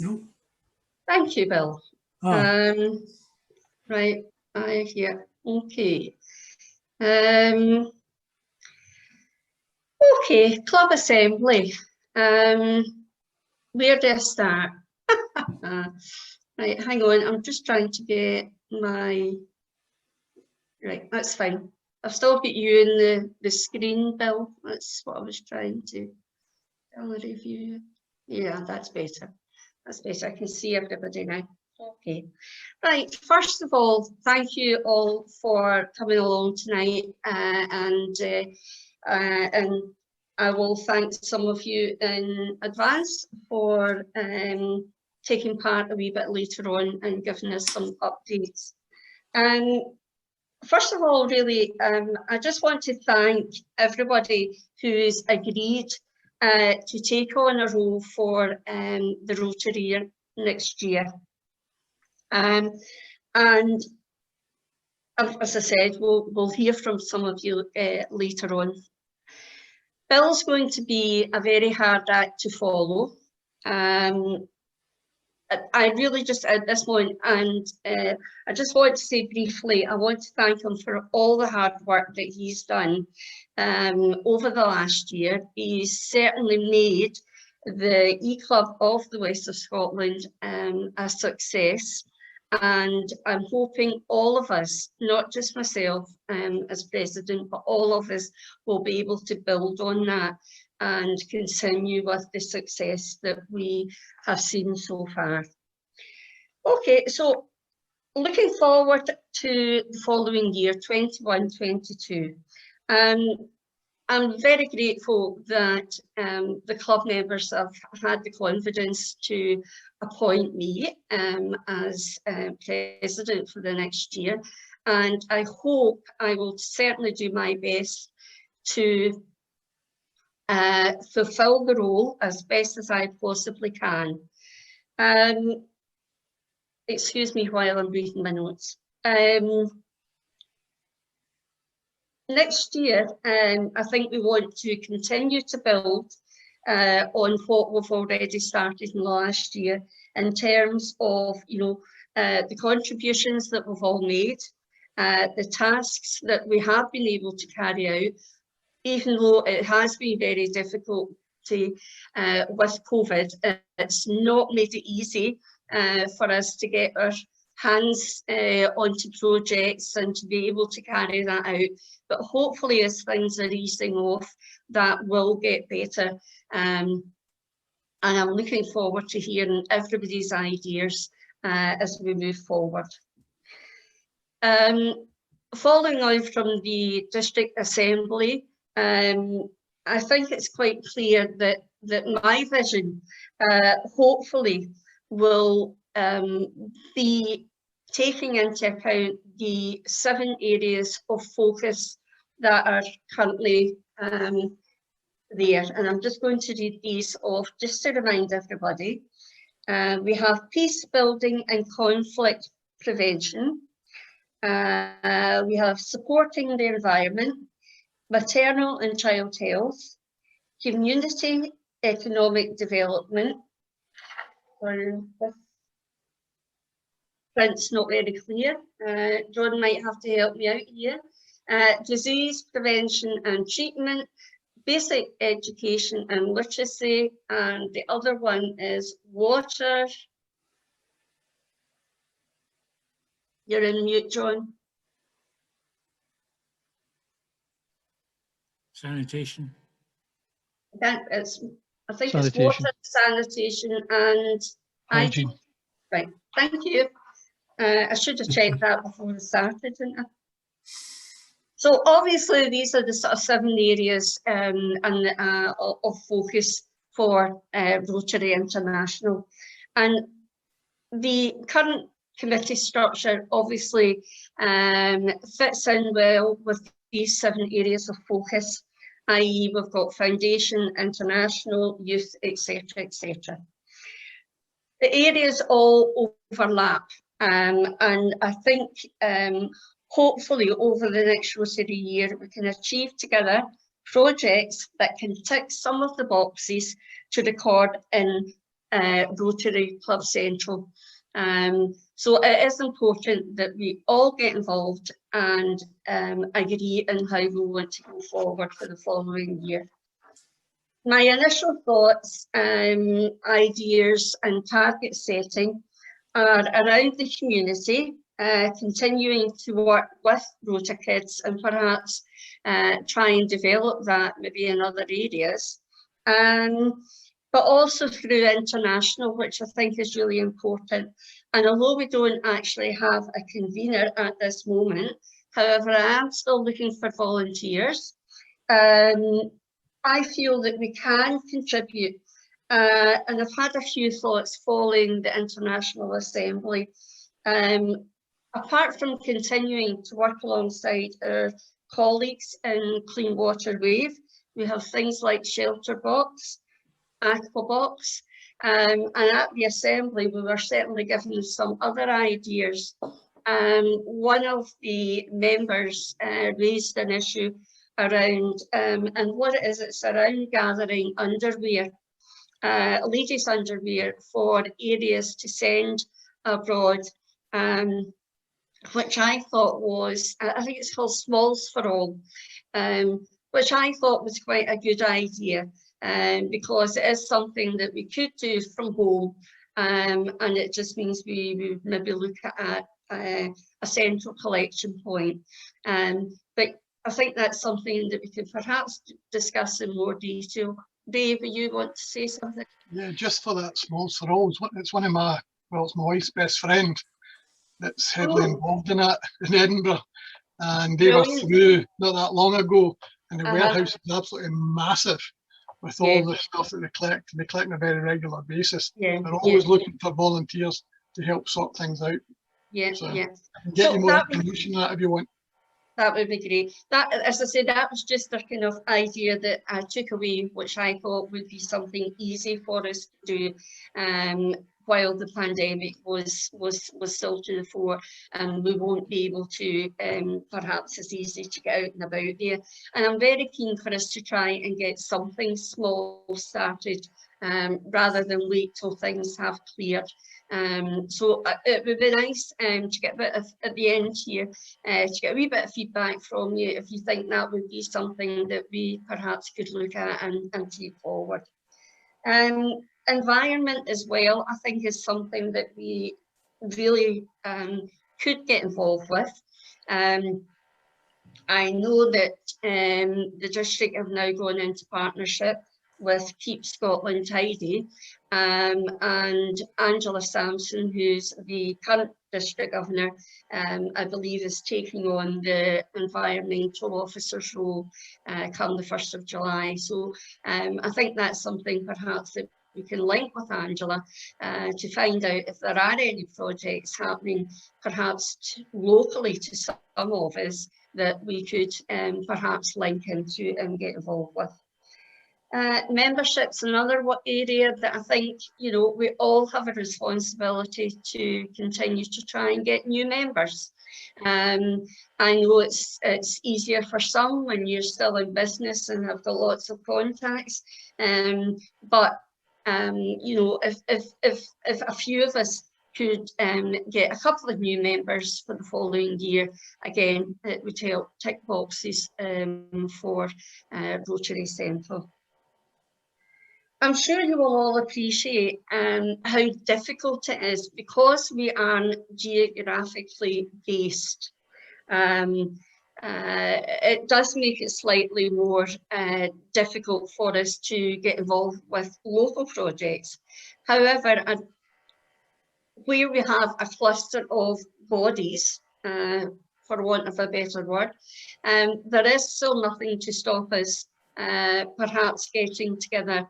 No. Thank you, Bill. Ah. Right, here. Okay. Okay, club assembly. Where do I start? Right, hang on. I'm just trying to get my. Right, that's fine. I've still got you in the screen, Bill. That's what I was trying to tell the review. Yeah, that's better. That's better. I can see everybody now. Okay. Right. First of all, thank you all for coming along tonight, and I will thank some of you in advance for taking part a wee bit later on and giving us some updates. First of all, really, I just want to thank everybody who's agreed to take on a role for the Rotary next year. And as I said, we'll hear from some of you later on. Bill's going to be a very hard act to follow. I really just at this point, and I just want to say briefly, I want to thank him for all the hard work that he's done over the last year. He's certainly made the E-Club of the West of Scotland a success, and I'm hoping all of us, not just myself as president, but all of us will be able to build on that and continue with the success that we have seen so far. Okay, so looking forward to the following year, 21-22. I'm very grateful that the club members have had the confidence to appoint me as president for the next year. And I hope I will certainly do my best to fulfill the role as best as I possibly can. Excuse me while I'm reading my notes. Next year, I think we want to continue to build on what we've already started in last year in terms of, the contributions that we've all made, the tasks that we have been able to carry out, even though it has been very difficult with COVID. It's not made it easy for us to get our hands onto projects and to be able to carry that out. But hopefully as things are easing off, that will get better. And I'm looking forward to hearing everybody's ideas as we move forward. Following on from the District Assembly, I think it's quite clear that my vision hopefully will be taking into account the 7 areas of focus that are currently there. And I'm just going to read these off just to remind everybody. We have peace building and conflict prevention. We have supporting the environment, maternal and child health, community economic development. Print's not very clear. John might have to help me out here. Disease prevention and treatment, basic education and literacy, and the other one is water. You're in mute, John. Sanitation. I think it's water, sanitation, and hygiene. Right, thank you. I should have checked that before we started, didn't I? So obviously these are the sort of 7 areas of focus for Rotary International. And the current committee structure obviously fits in well with these 7 areas of focus, i.e. we've got Foundation, International, Youth, etc., etc. The areas all overlap, and I think hopefully over the next Rotary year we can achieve together projects that can tick some of the boxes to record in Rotary Club Central. So it is important that we all get involved and agree on how we want to go forward for the following year. My initial thoughts, ideas and target setting are around the community, continuing to work with Rota Kids and perhaps try and develop that maybe in other areas. But also through international, which I think is really important. And although we don't actually have a convener at this moment, however, I am still looking for volunteers. I feel that we can contribute, and I've had a few thoughts following the International Assembly. Apart from continuing to work alongside our colleagues in Clean Water Wave, we have things like Shelter Box, Aquabox, and at the Assembly we were certainly given some other ideas. One of the members raised an issue around, and what it is, it's around gathering underwear, ladies' underwear for areas to send abroad, which I thought was, I think it's called Smalls for All, which I thought was quite a good idea, because it is something that we could do from home, and it just means we maybe look at a central collection point. But I think that's something that we can perhaps discuss in more detail. Dave, you want to say something? Yeah, just for that Smalls for All, it's one of my, well, it's my wife's best friend that's heavily involved in that in Edinburgh, and they were through not that long ago, and the warehouse is absolutely massive with all the stuff that they collect, and they collect on a very regular basis. They're always looking for volunteers to help sort things out. I can get you more information on that if you want. That would be great. That, as I said, that was just a kind of idea that I took away, which I thought would be something easy for us to do while the pandemic was still to the fore, and we won't be able to, perhaps it's easy to get out and about there. And I'm very keen for us to try and get something small started, rather than wait till things have cleared. So it would be nice to get a bit of, at the end here, to get a wee bit of feedback from you if you think that would be something that we perhaps could look at and take forward. Environment as well, I think, is something that we really could get involved with. I know that the district have now gone into partnership with Keep Scotland Tidy, and Angela Sampson, who's the current district governor, I believe is taking on the environmental officer's role come the 1st of July. So I think that's something perhaps that we can link with Angela to find out if there are any projects happening, perhaps locally to some of us, that we could perhaps link into and get involved with. Membership's another area that I think, you know, we all have a responsibility to continue to try and get new members. I know it's easier for some when you're still in business and have got lots of contacts, but you know, if a few of us could get a couple of new members for the following year, again, it would help tick boxes for Rotary Central. I'm sure you will all appreciate how difficult it is, because we are geographically based. It does make it slightly more difficult for us to get involved with local projects. However, where we have a cluster of bodies, for want of a better word, there is still nothing to stop us perhaps getting together.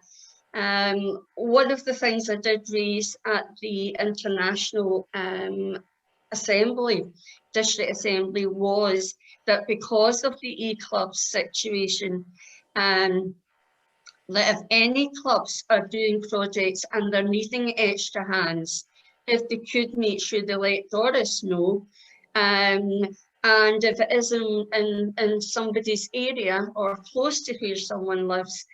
One of the things I did raise at the International Assembly, District Assembly, was that because of the E-Clubs situation, that if any clubs are doing projects and they're needing extra hands, if they could make sure they let Doris know, and if it is in somebody's area or close to where someone lives,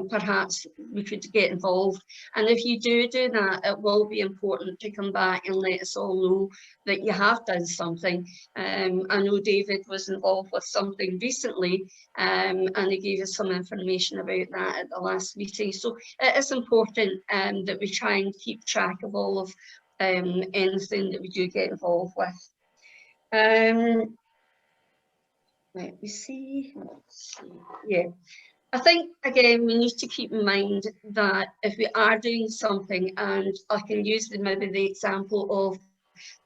perhaps we could get involved. And if you do that, it will be important to come back and let us all know that you have done something. I know David was involved with something recently, and he gave us some information about that at the last meeting. So it is important that we try and keep track of all of anything that we do get involved with. Let me see. Let's see. Yeah. I think, again, we need to keep in mind that if we are doing something, and I can use maybe the example of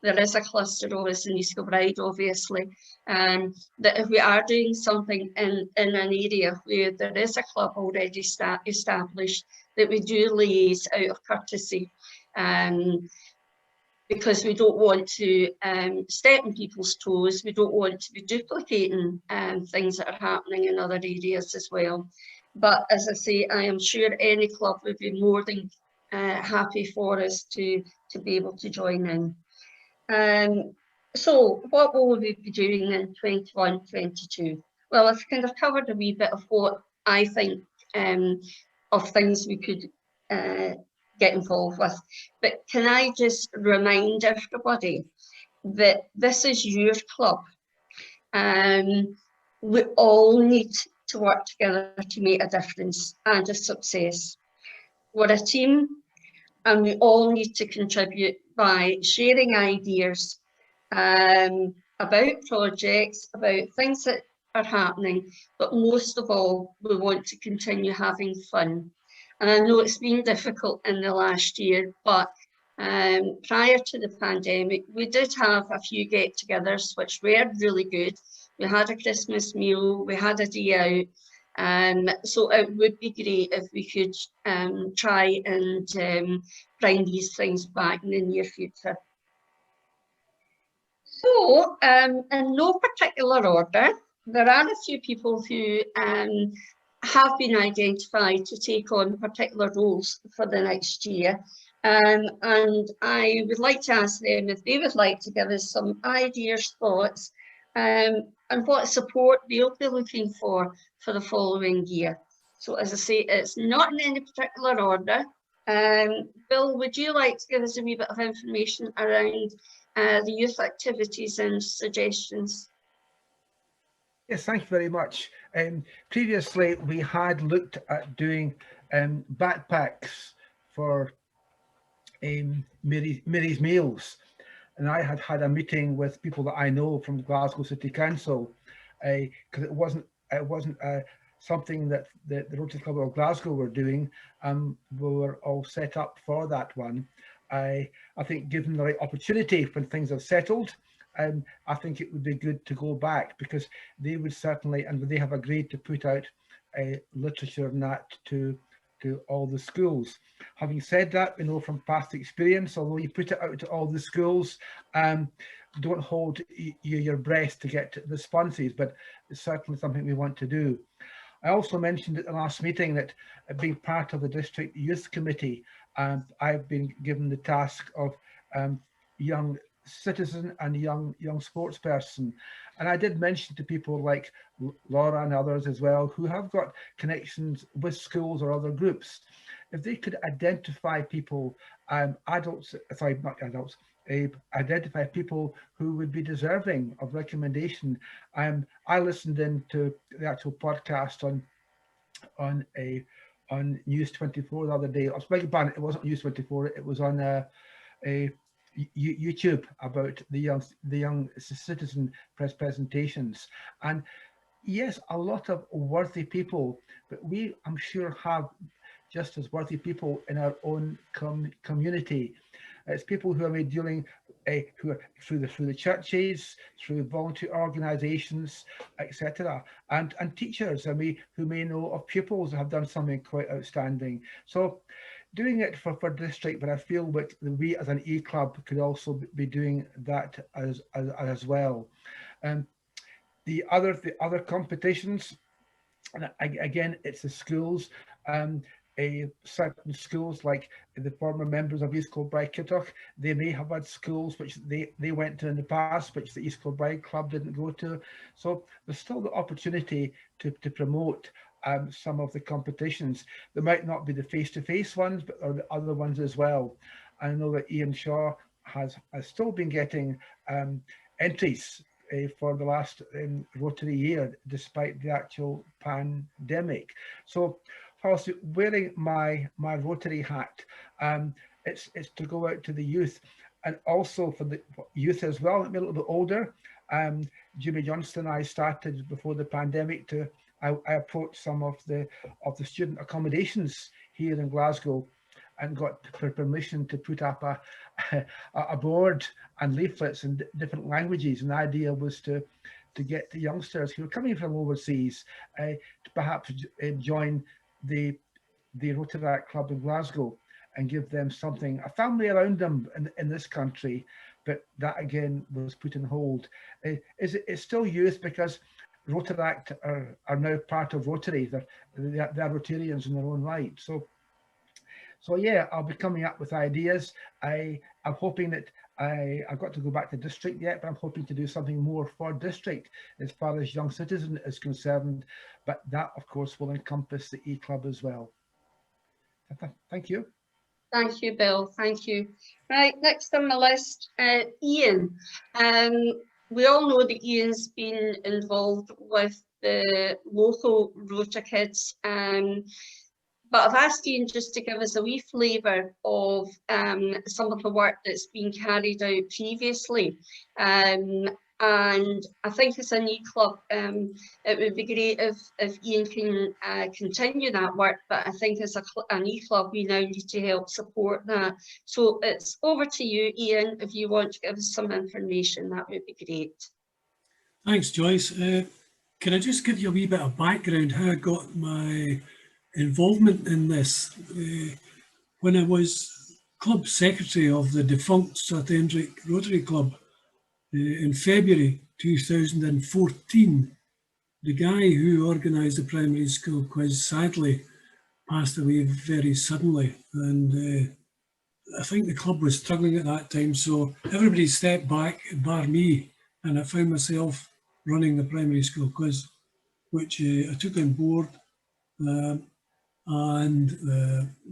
there is a cluster of us in East Kilbride, obviously, that if we are doing something in an area where there is a club already established, that we do liaise out of courtesy. Because we don't want to step on people's toes, we don't want to be duplicating things that are happening in other areas as well. But as I say, I am sure any club would be more than happy for us to be able to join in. So what will we be doing in 21-22? Well, I've kind of covered a wee bit of what I think of things we could get involved with. But can I just remind everybody that this is your club. We all need to work together to make a difference and a success. We're a team, and we all need to contribute by sharing ideas about projects, about things that are happening, but most of all, we want to continue having fun. And I know it's been difficult in the last year, but prior to the pandemic, we did have a few get-togethers, which were really good. We had a Christmas meal, we had a day out. So it would be great if we could try and bring these things back in the near future. So, in no particular order, there are a few people who have been identified to take on particular roles for the next year. And I would like to ask them if they would like to give us some ideas, thoughts, and what support they'll be looking for the following year. So as I say, it's not in any particular order. Bill, would you like to give us a wee bit of information around the youth activities and suggestions? Yes, thank you very much. Previously, we had looked at doing backpacks for Mary's Meals, and I had had a meeting with people that I know from Glasgow City Council, because it wasn't something that the Rotary Club of Glasgow were doing. We were all set up for that one. I think given the right opportunity when things have settled, I think it would be good to go back, because they would certainly, and they have agreed to put out literature and that to all the schools. Having said that, we know from past experience, although you put it out to all the schools, don't hold your breath to get the responses, but it's certainly something we want to do. I also mentioned at the last meeting that being part of the District Youth Committee, I've been given the task of young citizen and young sports person, and I did mention to people like Laura and others as well who have got connections with schools or other groups, if they could identify people, identify people who would be deserving of recommendation. I listened into the actual podcast on News 24 the other day. I was beg your pardon, it wasn't News 24, it was on a YouTube about the young citizen press presentations. And yes, a lot of worthy people, but we, I'm sure, have just as worthy people in our own community. It's people who are dealing who are through the churches, through volunteer organisations, etc., and teachers, and who may know of pupils that have done something quite outstanding. So doing it for district, but I feel that we as an E-Club could also be doing that as well. The other competitions, and again, it's the schools. Certain schools, like the former members of East Kilbride Kittoch, they may have had schools which they went to in the past, which the East Kilbride Club didn't go to. So there's still the opportunity to promote some of the competitions. There might not be the face-to-face ones, but there are the other ones as well. I know that Ian Shaw has still been getting entries for the last Rotary year, despite the actual pandemic. So whilst wearing my Rotary hat, it's to go out to the youth, and also for the youth as well, maybe a little bit older. Jimmy Johnston and I started before the pandemic I approached some of the student accommodations here in Glasgow and got permission to put up a board and leaflets in different languages. And the idea was to get the youngsters who are coming from overseas to perhaps join the Rotaract Club in Glasgow and give them something, a family around them in this country. But that again was put on hold. It's still youth because Rotaract are now part of Rotary. They're Rotarians in their own right. So yeah, I'll be coming up with ideas. I'm hoping that I've got to go back to district yet, but I'm hoping to do something more for district as far as young citizen is concerned. But that, of course, will encompass the E-Club as well. Thank you. Thank you, Bill. Thank you. Right, next on my list, Ian. We all know that Ian's been involved with the local Rota Kids, but I've asked Ian just to give us a wee flavour of some of the work that's been carried out previously. And I think as an E-Club, it would be great if Ian can continue that work, but I think as an E-Club, we now need to help support that. So it's over to you, Ian, if you want to give us some information, that would be great. Thanks, Joyce. Can I just give you a wee bit of background how I got my involvement in this? When I was club secretary of the defunct South Hendrick Rotary Club, in February 2014, the guy who organised the primary school quiz sadly passed away very suddenly, and I think the club was struggling at that time, so everybody stepped back bar me, and I found myself running the primary school quiz, which I took on board and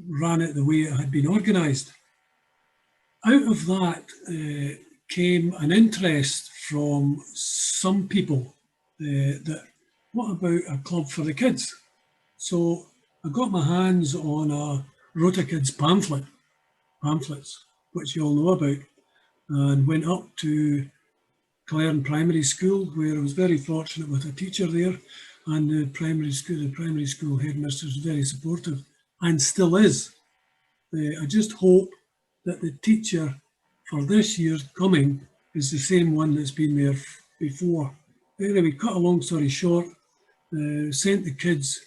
ran it the way it had been organised. Out of that came an interest from some people that what about a club for the kids? So I got my hands on a Rota Kids pamphlets, which you all know about, and went up to Clare Primary School, where I was very fortunate with a teacher there, and the primary school headmistress was very supportive and still is. I just hope that the teacher for this year's coming is the same one that's been there before. Anyway, cut a long story short, sent the kids,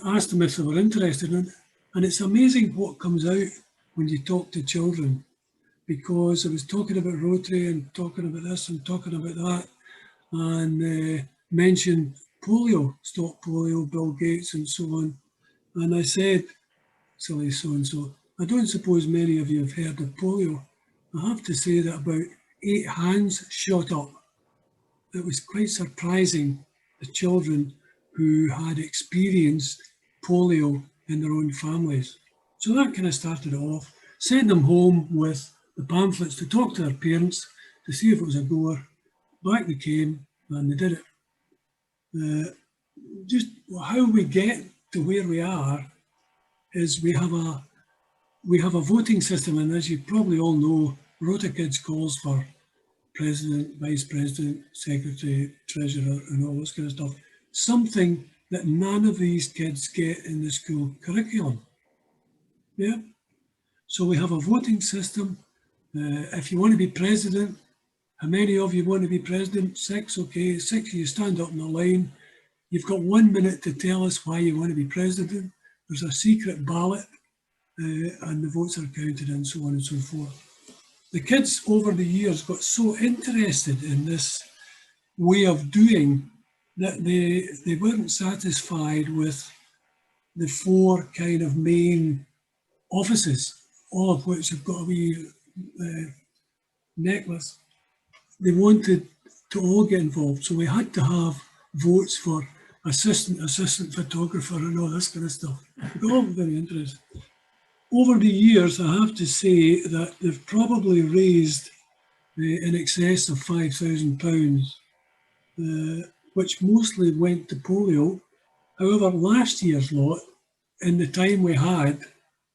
asked them if they were interested in it, and it's amazing what comes out when you talk to children, because I was talking about Rotary and talking about this and talking about that, and mentioned polio, stop polio, Bill Gates and so on, and I said, silly so-and-so, I don't suppose many of you have heard of polio. I have to say that about 8 hands shot up. It was quite surprising, the children who had experienced polio in their own families. So that kind of started it off. Sent them home with the pamphlets to talk to their parents to see if it was a goer. Back they came and they did it. Just how we get to where we are is we have a voting system, and as you probably all know, Rota Kids calls for president, vice president, secretary, treasurer, and all this kind of stuff. Something that none of these kids get in the school curriculum. Yeah. So we have a voting system. If you want to be president, how many of you want to be president? 6, okay. 6 of you stand up in the line. You've got 1 minute to tell us why you want to be president. There's a secret ballot. And the votes are counted and so on and so forth. The kids over the years got so interested in this way of doing that they weren't satisfied with the 4 kind of main offices, all of which have got a wee necklace. They wanted to all get involved, so we had to have votes for assistant photographer and all this kind of stuff. All very interesting. Over the years, I have to say that they've probably raised in excess of £5,000, which mostly went to polio. However, last year's lot, in the time we had,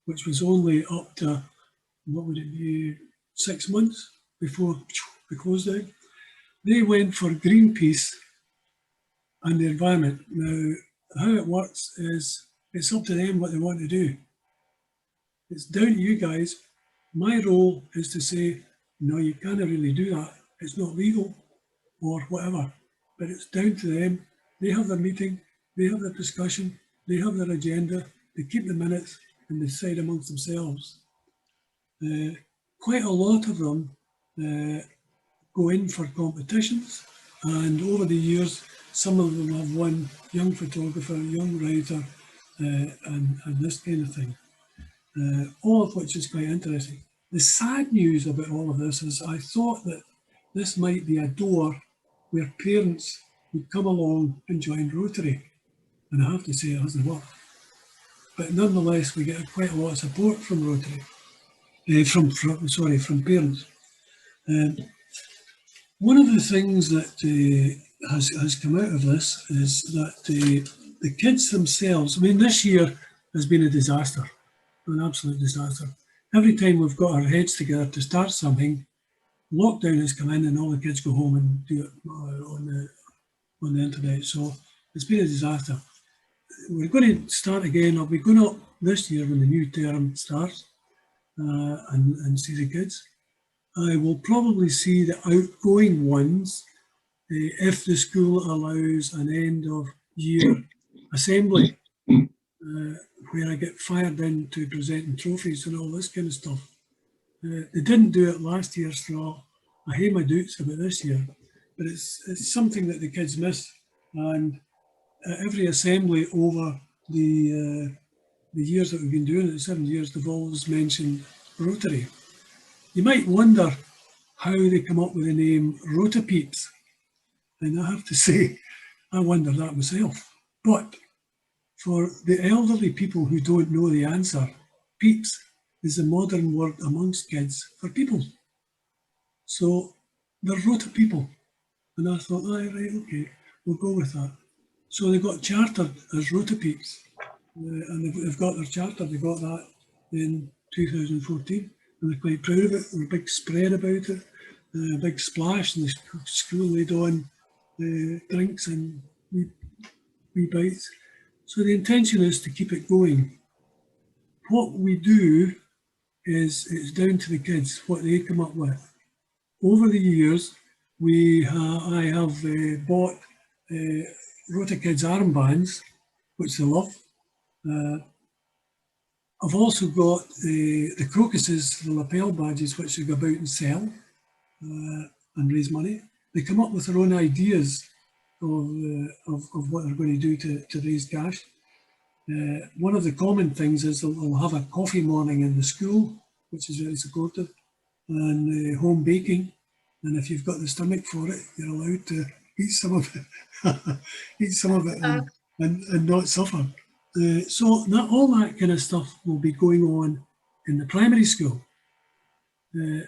which was only up to, what would it be, 6 months before we closed down, they went for Greenpeace and the environment. Now, how it works is it's up to them what they want to do. It's down to you guys. My role is to say, no, you can't really do that. It's not legal or whatever. But it's down to them. They have their meeting, they have their discussion, they have their agenda, they keep the minutes and they decide amongst themselves. Quite a lot of them go in for competitions, and over the years, some of them have won young photographer, young writer, and this kind of thing. All of which is quite interesting. The sad news about all of this is I thought that this might be a door where parents would come along and join Rotary. And I have to say it hasn't worked. But nonetheless, we get quite a lot of support from Rotary, from parents. One of the things that has come out of this is that the kids themselves, I mean, this year has been a disaster, an absolute disaster. Every time we've got our heads together to start something, lockdown has come in and all the kids go home and do it on the internet. So it's been a disaster. We're going to start again. I'll be going up this year when the new term starts and see the kids. I will probably see the outgoing ones if the school allows an end of year assembly where I get fired in to presenting trophies and all this kind of stuff. They didn't do it last year, so I hate my dukes about this year, but it's something that the kids miss. And at every assembly over the years that we've been doing it, 7 years, they've always mentioned Rotary. You might wonder how they come up with the name Rotapeeps. And I have to say, I wonder that myself. But for the elderly people who don't know the answer, peeps is a modern word amongst kids for people. So they're Rota people. And I thought, right, okay, we'll go with that. So they got chartered as Rotapeeps. And they've got their charter, they got that in 2014. And they're quite proud of it. There was a big spread about it, a big splash, and the school laid on drinks and wee bites. So the intention is to keep it going. What we do is it's down to the kids, what they come up with. Over the years, I have bought Rota Kids armbands, which they love. I've also got the crocuses, the lapel badges, which they go about and sell and raise money. They come up with their own ideas of what they're going to do to raise cash. One of the common things is they'll have a coffee morning in the school, which is very supportive, and home baking. And if you've got the stomach for it, you're allowed to eat some of it, and not suffer. So all that kind of stuff will be going on in the primary school. I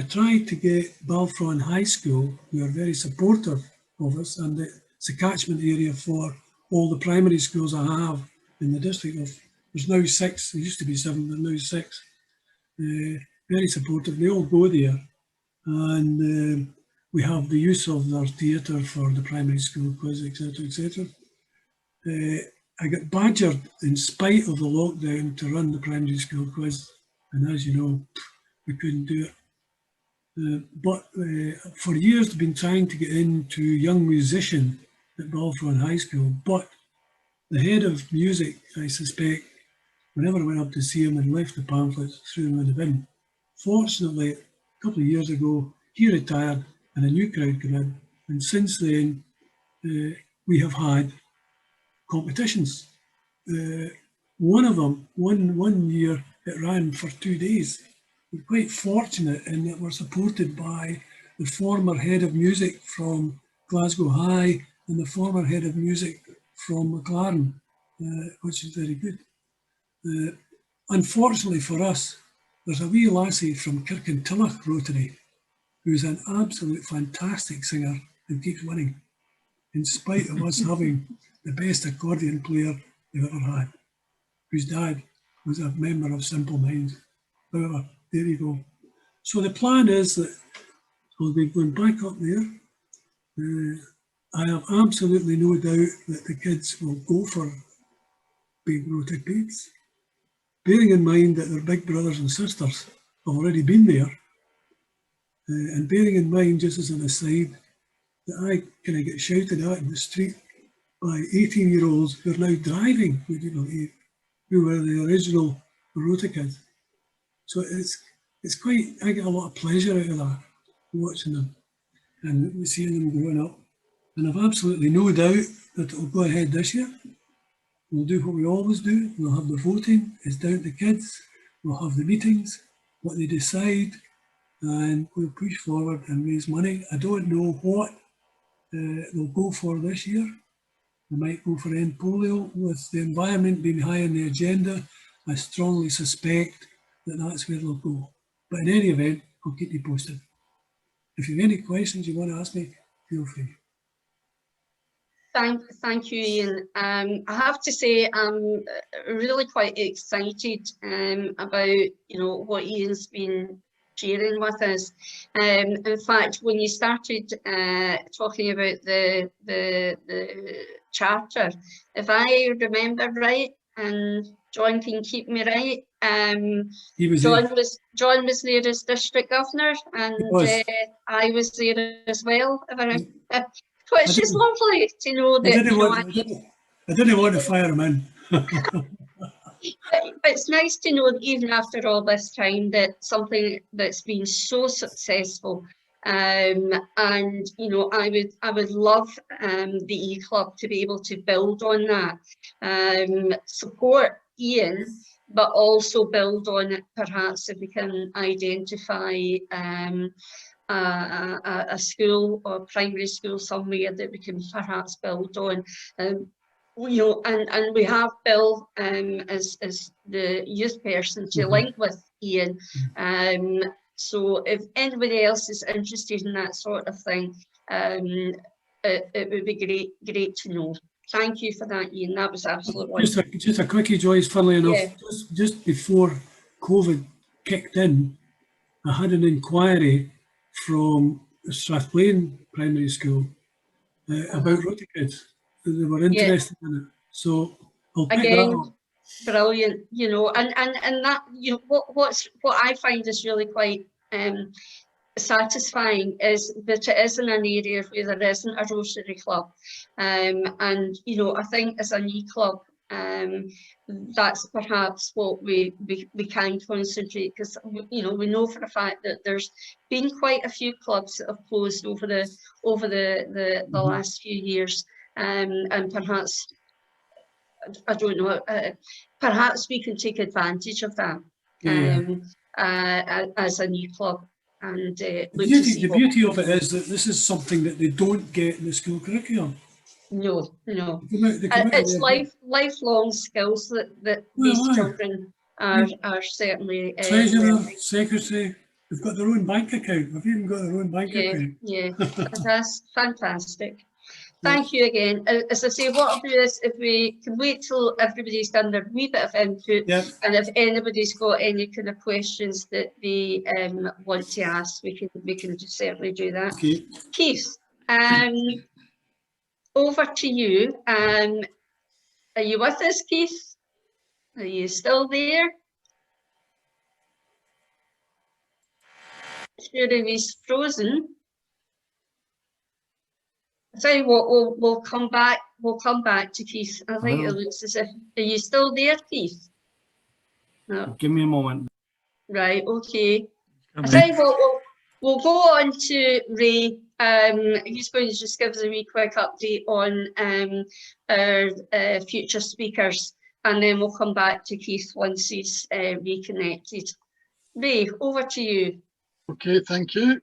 tried to get Balfron High School, who are very supportive of us, and it's a catchment area for all the primary schools I have in the district. There's now 6, there used to be 7, there's now 6. Very supportive, they all go there. And we have the use of their theatre for the primary school quiz, etc., etc. I got badgered in spite of the lockdown to run the primary school quiz, and as you know, we couldn't do it. But for years I've been trying to get into young musician at Balfron High School, but the head of music, I suspect, whenever I went up to see him and left the pamphlets, threw them in the bin. Fortunately, a couple of years ago, he retired and a new crowd came in, and since then we have had competitions. One of them, one year, it ran for 2 days. We're quite fortunate in that we're supported by the former head of music from Glasgow High and the former head of music from McLaren, which is very good. Unfortunately for us, there's a wee lassie from Kirkintilloch Rotary who's an absolute fantastic singer and keeps winning, in spite of us having the best accordion player they've ever had, whose dad was a member of Simple Minds. However, there you go. So the plan is that we'll be going back up there. I have absolutely no doubt that the kids will go for being Rotary Pates, bearing in mind that their big brothers and sisters have already been there, and bearing in mind, just as an aside, that I kind of get shouted at in the street by 18-year-olds who are now driving, would you believe, who were the original Rotary kids. So it's quite, I get a lot of pleasure out of that, watching them and seeing them growing up. And I've absolutely no doubt that it will go ahead this year. We'll do what we always do. We'll have the voting. It's down to kids. We'll have the meetings, what they decide, and we'll push forward and raise money. I don't know what they'll go for this year. They might go for end polio. With the environment being high on the agenda, I strongly suspect that that's where they'll go. But in any event, I'll keep you posted. If you have any questions you want to ask me, feel free. Thank you, Ian. I have to say I'm really quite excited about what Ian's been sharing with us. In fact, when you started talking about the charter, if I remember right, and John can keep me right, John was there as district governor, and I was there as well. So it's just lovely to know that. I didn't want to fire him in. It's nice to know that even after all this time, that something that's been so successful, and I would love the E Club to be able to build on that, support Ian, but also build on it. Perhaps if we can identify a school or primary school somewhere that we can perhaps build on. And we have Bill as the youth person to link with Ian. So if anybody else is interested in that sort of thing, it would be great to know. Thank you for that, Ian. That was absolutely wonderful. Just a quickie, Joyce, funnily enough, Yeah. just before COVID kicked in, I had an inquiry from Strathblane Primary School about Rotary kids. They were interested in it. So I'll pick that up. Brilliant, and that, what I find is really quite satisfying is that it is in an area where there isn't a Rotary club, and I think as an E Club, that's perhaps what we can concentrate, because we know for a fact that there's been quite a few clubs that have closed over the last few years, and perhaps, I don't know, perhaps we can take advantage of that as a new club. And the beauty of it is that this is something that they don't get in the school curriculum. No. It's lifelong skills that these children are certainly. Treasurer, secretary, they've got their own bank account. They've even got their own bank account. Yeah, that's fantastic. Thank you again. As I say, what I'll do is, if we can wait till everybody's done their wee bit of input, and if anybody's got any kind of questions that they want to ask, we can certainly do that. Okay. Keith, over to you. Are you with us, Keith? Are you still there? Sure, if he's frozen. I tell you what, we'll come back. We'll come back to Keith. I think it looks as if. Are you still there, Keith? No. Give me a moment. Right. Okay. I tell you what, we'll go on to Ray. He's going to just give us a wee quick update on our future speakers, and then we'll come back to Keith once he's reconnected. Ray, over to you. Okay, thank you.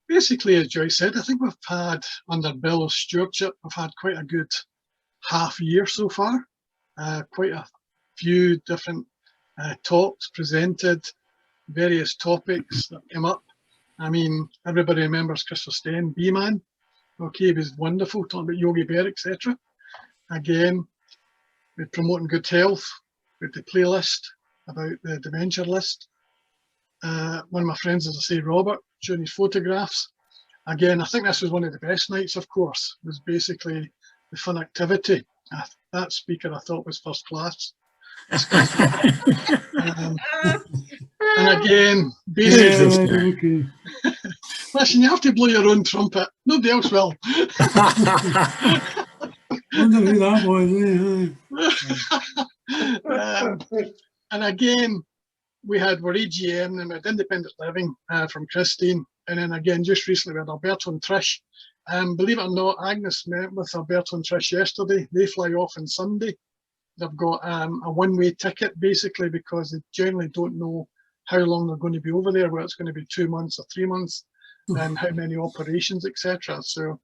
basically, as Joyce said, I think we've had, under Bill's stewardship, we've had quite a good half year so far. Quite a few different talks presented, various topics that came up. I mean, everybody remembers Christopher Stein, B-Man. Okay, he was wonderful, talking about Yogi Bear, etc. Again, we're promoting good health with the playlist about the dementia list. One of my friends, as I say, Robert, showing his photographs. Again, I think this was one of the best nights, of course, was basically the fun activity. That speaker I thought was first class. And again, basically, Okay. listen, you have to blow your own trumpet. Nobody else will. Wonder who that was. And again, we had our EGM and we had Independent Living from Christine. And then again, just recently we had Alberto and Trish. Believe it or not, Agnes met with Alberto and Trish yesterday. They fly off on Sunday. They've got a one-way ticket, basically, because they generally don't know how long they're going to be over there, whether it's going to be 2 months or 3 months, and how many operations, etc. So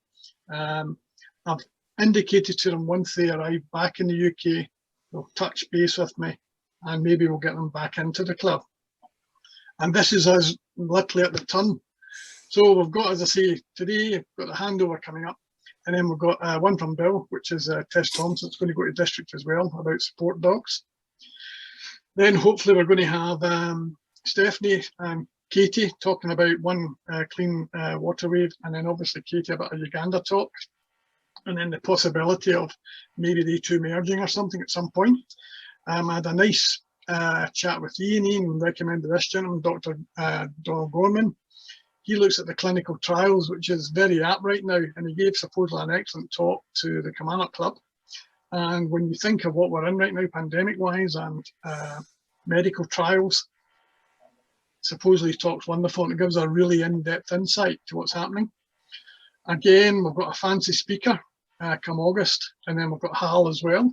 I've indicated to them once they arrive back in the UK, they'll touch base with me, and maybe we'll get them back into the club. And this is us literally at the turn. So we've got, as I say, today, we've got the handover coming up. And then we've got one from Bill, which is Tess Thompson. It's going to go to district as well about support dogs. Then hopefully we're going to have Stephanie and Katie talking about one clean waterway, and then obviously Katie about a Uganda talk. And then the possibility of maybe they two merging or something at some point. I had a nice chat with Ian recommended this gentleman, Dr. Donald Gorman. He looks at the clinical trials, which is very apt right now, and he gave supposedly an excellent talk to the Kilmarnock Club. And when you think of what we're in right now, pandemic-wise, and medical trials, supposedly he talks wonderful, and it gives a really in-depth insight to what's happening. Again, we've got a fancy speaker come August, and then we've got Hal as well.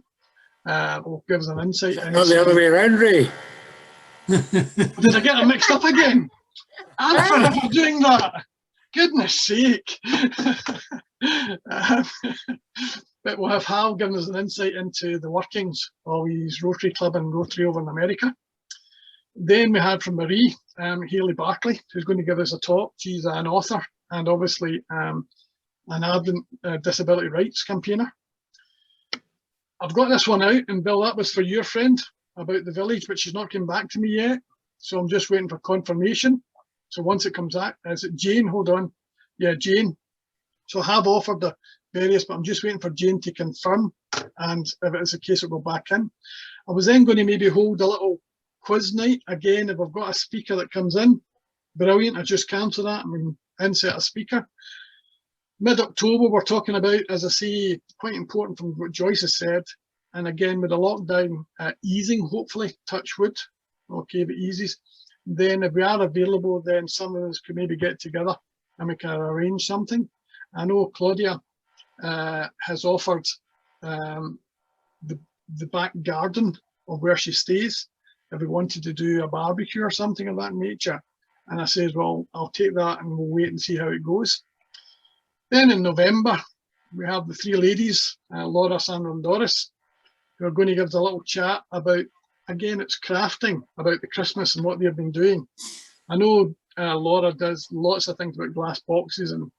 Will give us an insight. Not the other way around, Ray. Did I get it mixed up again? Alfred, you're doing that. Goodness sake. But we'll have Hal giving us an insight into the workings of his Rotary Club and Rotary over in America. Then we had from Marie, Hayley Barclay, who's going to give us a talk. She's an author and obviously an ardent disability rights campaigner. I've got this one out, and Bill, that was for your friend about the village, but she's not come back to me yet. So I'm just waiting for confirmation. So once it comes out, is it Jane? Hold on. Yeah, Jane. So I have offered the various, but I'm just waiting for Jane to confirm. And if it is the case, it'll go back in. I was then going to maybe hold a little quiz night. Again, if I've got a speaker that comes in, brilliant. I just cancel that. I mean, insert a speaker. Mid-October, we're talking about, as I say, quite important from what Joyce has said. And again, with the lockdown easing, hopefully, touch wood. Okay, if it eases. Then if we are available, then some of us could maybe get together and we can arrange something. I know Claudia has offered the back garden of where she stays if we wanted to do a barbecue or something of that nature. And I said, well, I'll take that and we'll wait and see how it goes. Then in November, we have the three ladies, Laura, Sandra and Doris, who are going to give us a little chat about, again, it's crafting about the Christmas and what they've been doing. I know Laura does lots of things about glass boxes and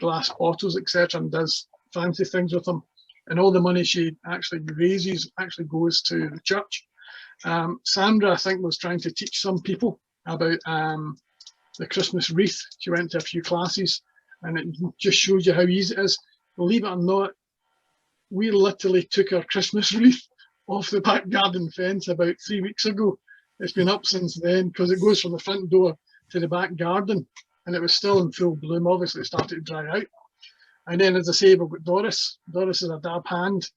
glass bottles, etc., and does fancy things with them. And all the money she actually raises actually goes to the church. Sandra, I think, was trying to teach some people about the Christmas wreath. She went to a few classes, and it just shows you how easy it is. Believe it or not, we literally took our Christmas wreath off the back garden fence about 3 weeks ago. It's been up since then because it goes from the front door to the back garden, and it was still in full bloom. Obviously, it started to dry out. And then, as I say, we've got Doris. Doris is a dab hand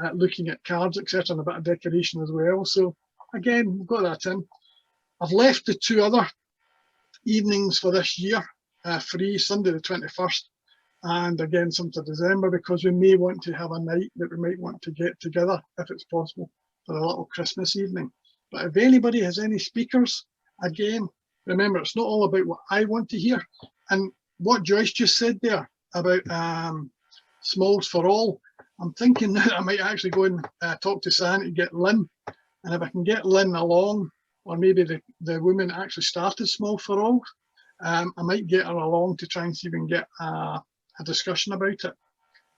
at looking at cards, etc., and a bit of decoration as well. So again, we've got that in. I've left the two other evenings for this year free, Sunday the 21st, and again some to December, because we may want to have a night that we might want to get together, if it's possible, for a little Christmas evening. But if anybody has any speakers, again, remember, it's not all about what I want to hear. And what Joyce just said there about Smalls for All, I'm thinking that I might actually go and talk to Santa to get Lynn, and if I can get Lynn along, or maybe the woman that actually started Small for All, I might get her along to try and see if we can get a discussion about it.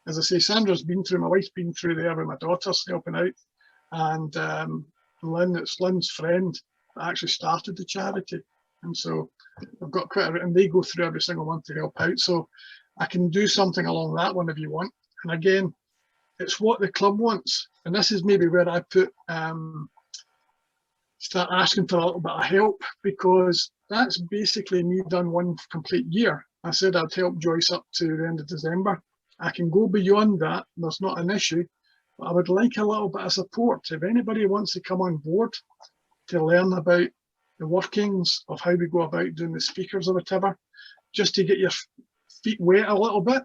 As I say, Sandra's been through, my wife's been through there with my daughters helping out, and Lynn, it's Lynn's friend that actually started the charity, and so I've got quite a, and they go through every single one to help out, so I can do something along that one if you want. And again, it's what the club wants, and this is maybe where I put start asking for a little bit of help, because that's basically me done one complete year. I said I'd help Joyce up to the end of December. I can go beyond that, there's not an issue, but I would like a little bit of support. If anybody wants to come on board to learn about the workings of how we go about doing the speakers or whatever, just to get your feet wet a little bit,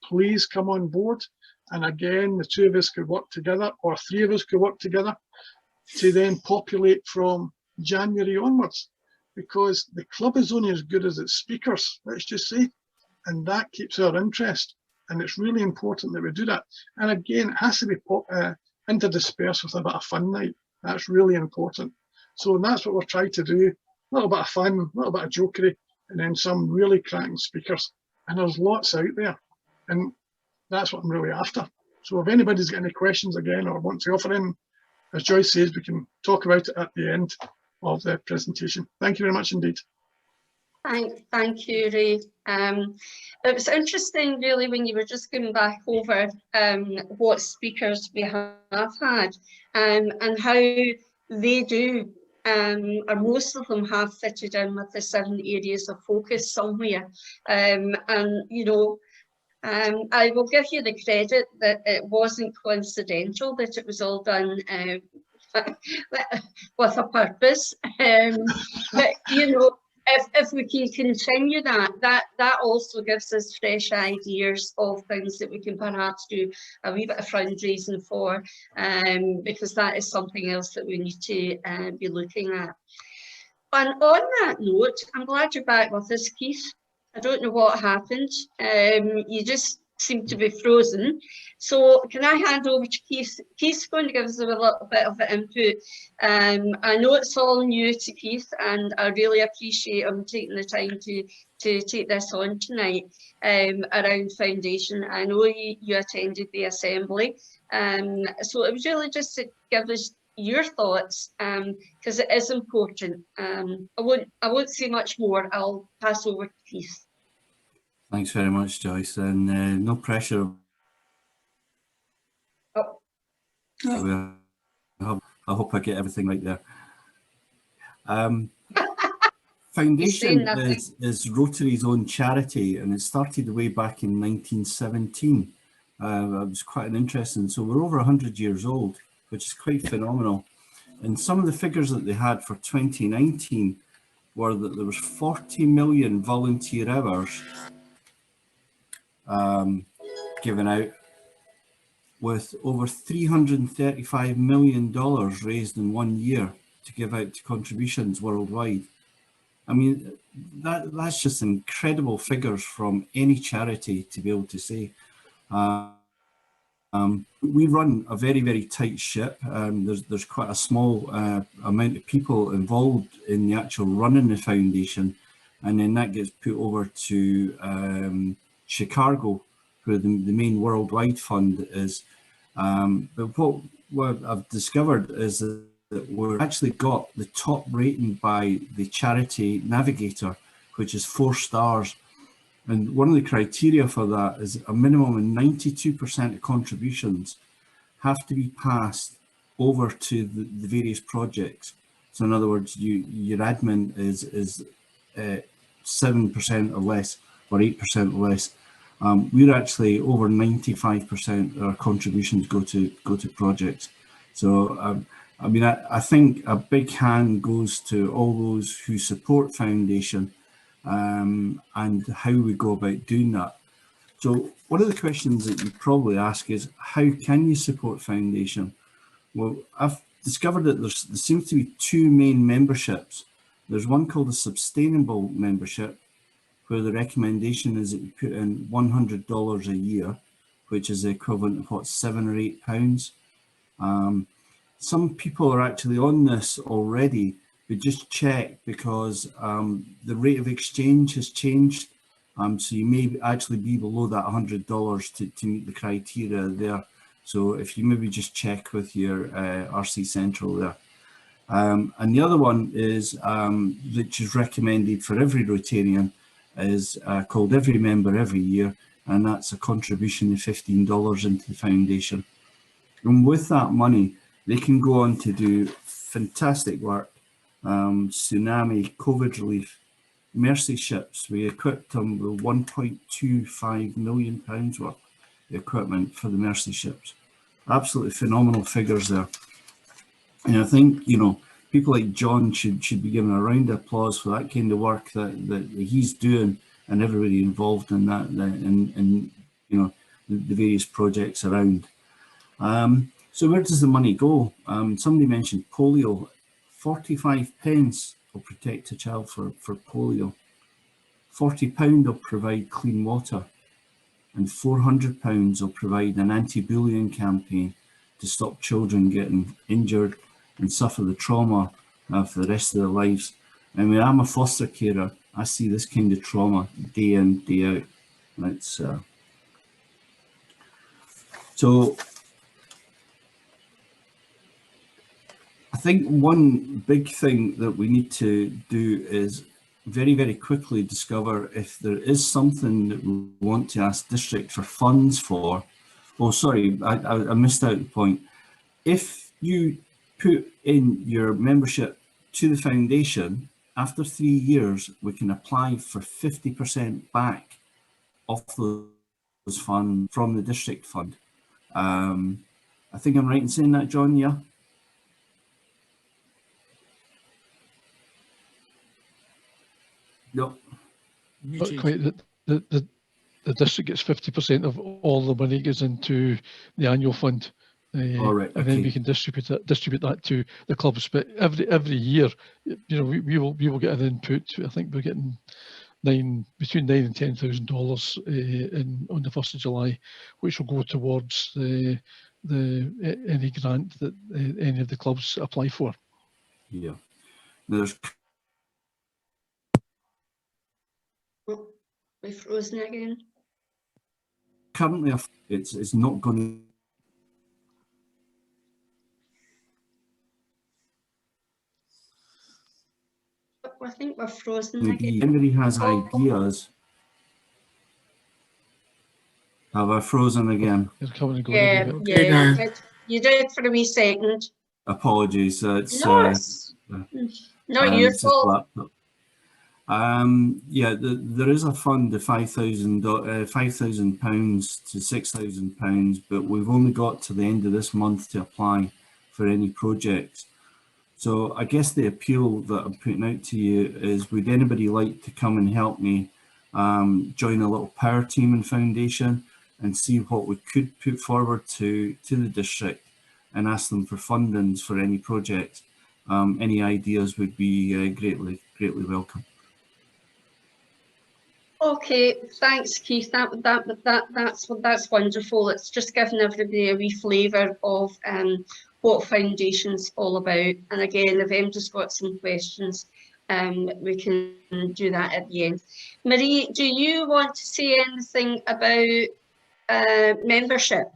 please come on board. And again, the two of us could work together, or three of us could work together to then populate from January onwards, because the club is only as good as its speakers, let's just say, and that keeps our interest. And it's really important that we do that. And again, it has to be interdispersed with a bit of fun night. That's really important. So that's what we're trying to do. A little bit of fun, a little bit of jokery, and then some really cracking speakers. And there's lots out there. And that's what I'm really after. So if anybody's got any questions again, or want to offer in, as Joyce says, we can talk about it at the end of the presentation. Thank you very much indeed. Thank you, Ray. It was interesting, really, when you were just going back over what speakers we have had and how they do, or most of them have fitted in with the 7 areas of focus somewhere. And, you know, I will give you the credit that it wasn't coincidental that it was all done with a purpose. But, you know, if we can continue that also gives us fresh ideas of things that we can perhaps do a wee bit of fundraising for, because that is something else that we need to be looking at. And on that note, I'm glad you're back with us, Keith. I don't know what happened. You just seem to be frozen. So can I hand over to Keith? Keith's going to give us a little bit of input. I know it's all new to Keith, and I really appreciate him taking the time to take this on tonight around foundation. I know you attended the assembly, so it was really just to give us your thoughts, because it is important. I won't say much more. I'll pass over to Keith. Thanks very much, Joyce, and no pressure. Oh. I hope I get everything right there. Foundation is Rotary's own charity, and it started way back in 1917. It was quite an interesting, so we're over 100 years old, which is quite phenomenal. And some of the figures that they had for 2019 were that there was 40 million volunteer hours given out, with over $335 million raised in 1 year to give out to contributions worldwide. I mean, that's just incredible figures from any charity to be able to say. We run a very, very tight ship. There's quite a small amount of people involved in the actual running the foundation, and then that gets put over to Chicago, where the main worldwide fund is. But what I've discovered is that we've actually got the top rating by the Charity Navigator, which is 4 stars. And one of the criteria for that is a minimum of 92% of contributions have to be passed over to the various projects. So in other words, your admin is 7% or less, or 8% or less. We're actually over 95% of our contributions go to projects. So I mean, I think a big hand goes to all those who support Foundation, and how we go about doing that. So one of the questions that you probably ask is, how can you support Foundation? Well, I've discovered that there seems to be 2 main memberships. There's one called the Sustainable membership, where the recommendation is that you put in $100 a year, which is the equivalent of what, £7 or £8. Some people are actually on this already, but just check because the rate of exchange has changed. So you may actually be below that $100 to meet the criteria there. So if you maybe just check with your RC Central there. And the other one is, which is recommended for every Rotarian, is called Every Member Every Year, and that's a contribution of $15 into the foundation. And with that money, they can go on to do fantastic work, tsunami, COVID relief, Mercy ships. We equipped them with £1.25 million worth of equipment for the Mercy ships. Absolutely phenomenal figures there. And I think, you know, people like John should be given a round of applause for that kind of work that he's doing, and everybody involved in that, and you know, the various projects around. So where does the money go? Somebody mentioned polio. 45 pence will protect a child for polio. £40 will provide clean water, and £400 will provide an anti-bullying campaign to stop children getting injured and suffer the trauma for the rest of their lives. And when I'm a foster carer, I see this kind of trauma day in, day out. And it's, so I think one big thing that we need to do is very, very quickly discover if there is something that we want to ask district for funds for. Oh, sorry, I missed out the point. If you put in your membership to the foundation, after 3 years, we can apply for 50% back off those funds from the district fund. I think I'm right in saying that, John, yeah? No. Not quite. The district gets 50% of all the money goes into the annual fund. All right, and then we can distribute that to the clubs. But every year, you know, we will get an input. I think we're getting between $9,000 and $10,000 on the 1st of July, which will go towards any grant that any of the clubs apply for. Yeah. There's We've frozen again. currently it's not going I think we're frozen to again. be. Anybody has ideas? Have I frozen again? You're coming and going a wee bit. Yeah, you did for a wee second. Apologies. It's No, it's not your it's just fault. laptop. Yeah, there is a fund of £5,000 to £6,000, but we've only got to the end of this month to apply for any projects. So I guess the appeal that I'm putting out to you is, would anybody like to come and help me join a little power team and foundation and see what we could put forward to the district and ask them for fundings for any projects? Any ideas would be greatly welcome. Okay, thanks, Keith. That's wonderful. It's just giving everybody a wee flavour of what foundation's all about. And again, if Emma's got some questions, we can do that at the end. Marie, do you want to say anything about membership?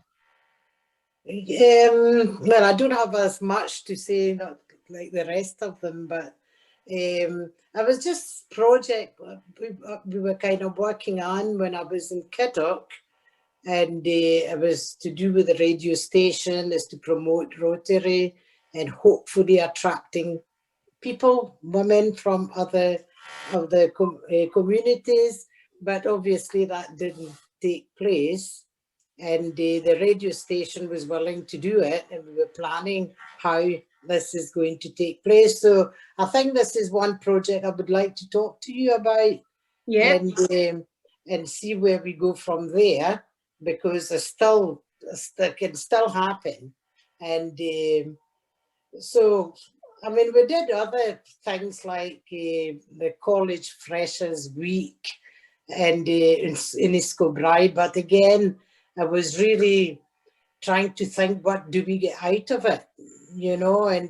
Well, I don't have as much to say, not like the rest of them, but I was just project we were kind of working on when I was in Kiddock, and it was to do with the radio station, is to promote Rotary and hopefully attracting people, women from other of the communities, but obviously that didn't take place. And the radio station was willing to do it, and we were planning how this is going to take place. So I think this is one project I would like to talk to you about, and see where we go from there, because that can still happen. And so, I mean, we did other things like the College Freshers Week, and in Skobrai. But again, I was really trying to think, what do we get out of it, you know, and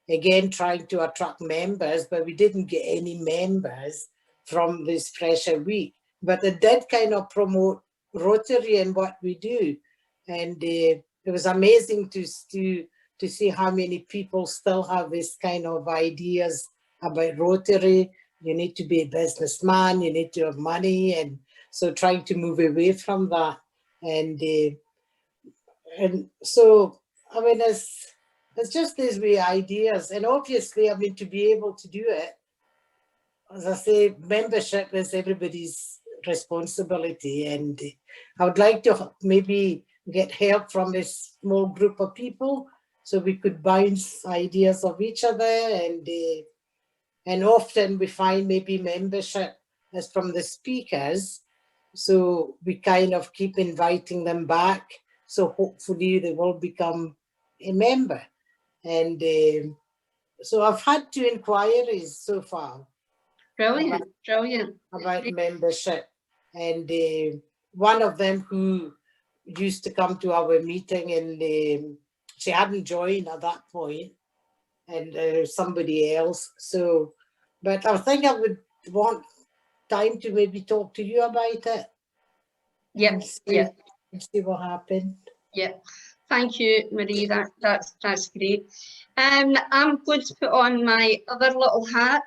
again, trying to attract members, but we didn't get any members from this Fresher Week. But it did kind of promote Rotary and what we do. And it was amazing to see how many people still have this kind of ideas about Rotary. You need to be a businessman, you need to have money. And so trying to move away from that. And so, I mean, it's just these wee ideas. And obviously, I mean, to be able to do it, as I say, membership is everybody's responsibility. And I would like to maybe get help from a small group of people so we could bounce ideas of each other. And often we find maybe membership is from the speakers. So we kind of keep inviting them back. So hopefully they will become a member. And so I've had 2 inquiries so far. Brilliant, brilliant. About membership. And one of them who used to come to our meeting, and she hadn't joined at that point, and somebody else. So, but I think I would want time to maybe talk to you about it. Yes, and see what happened. Yeah, thank you, Marie. That's great. I'm going to put on my other little hat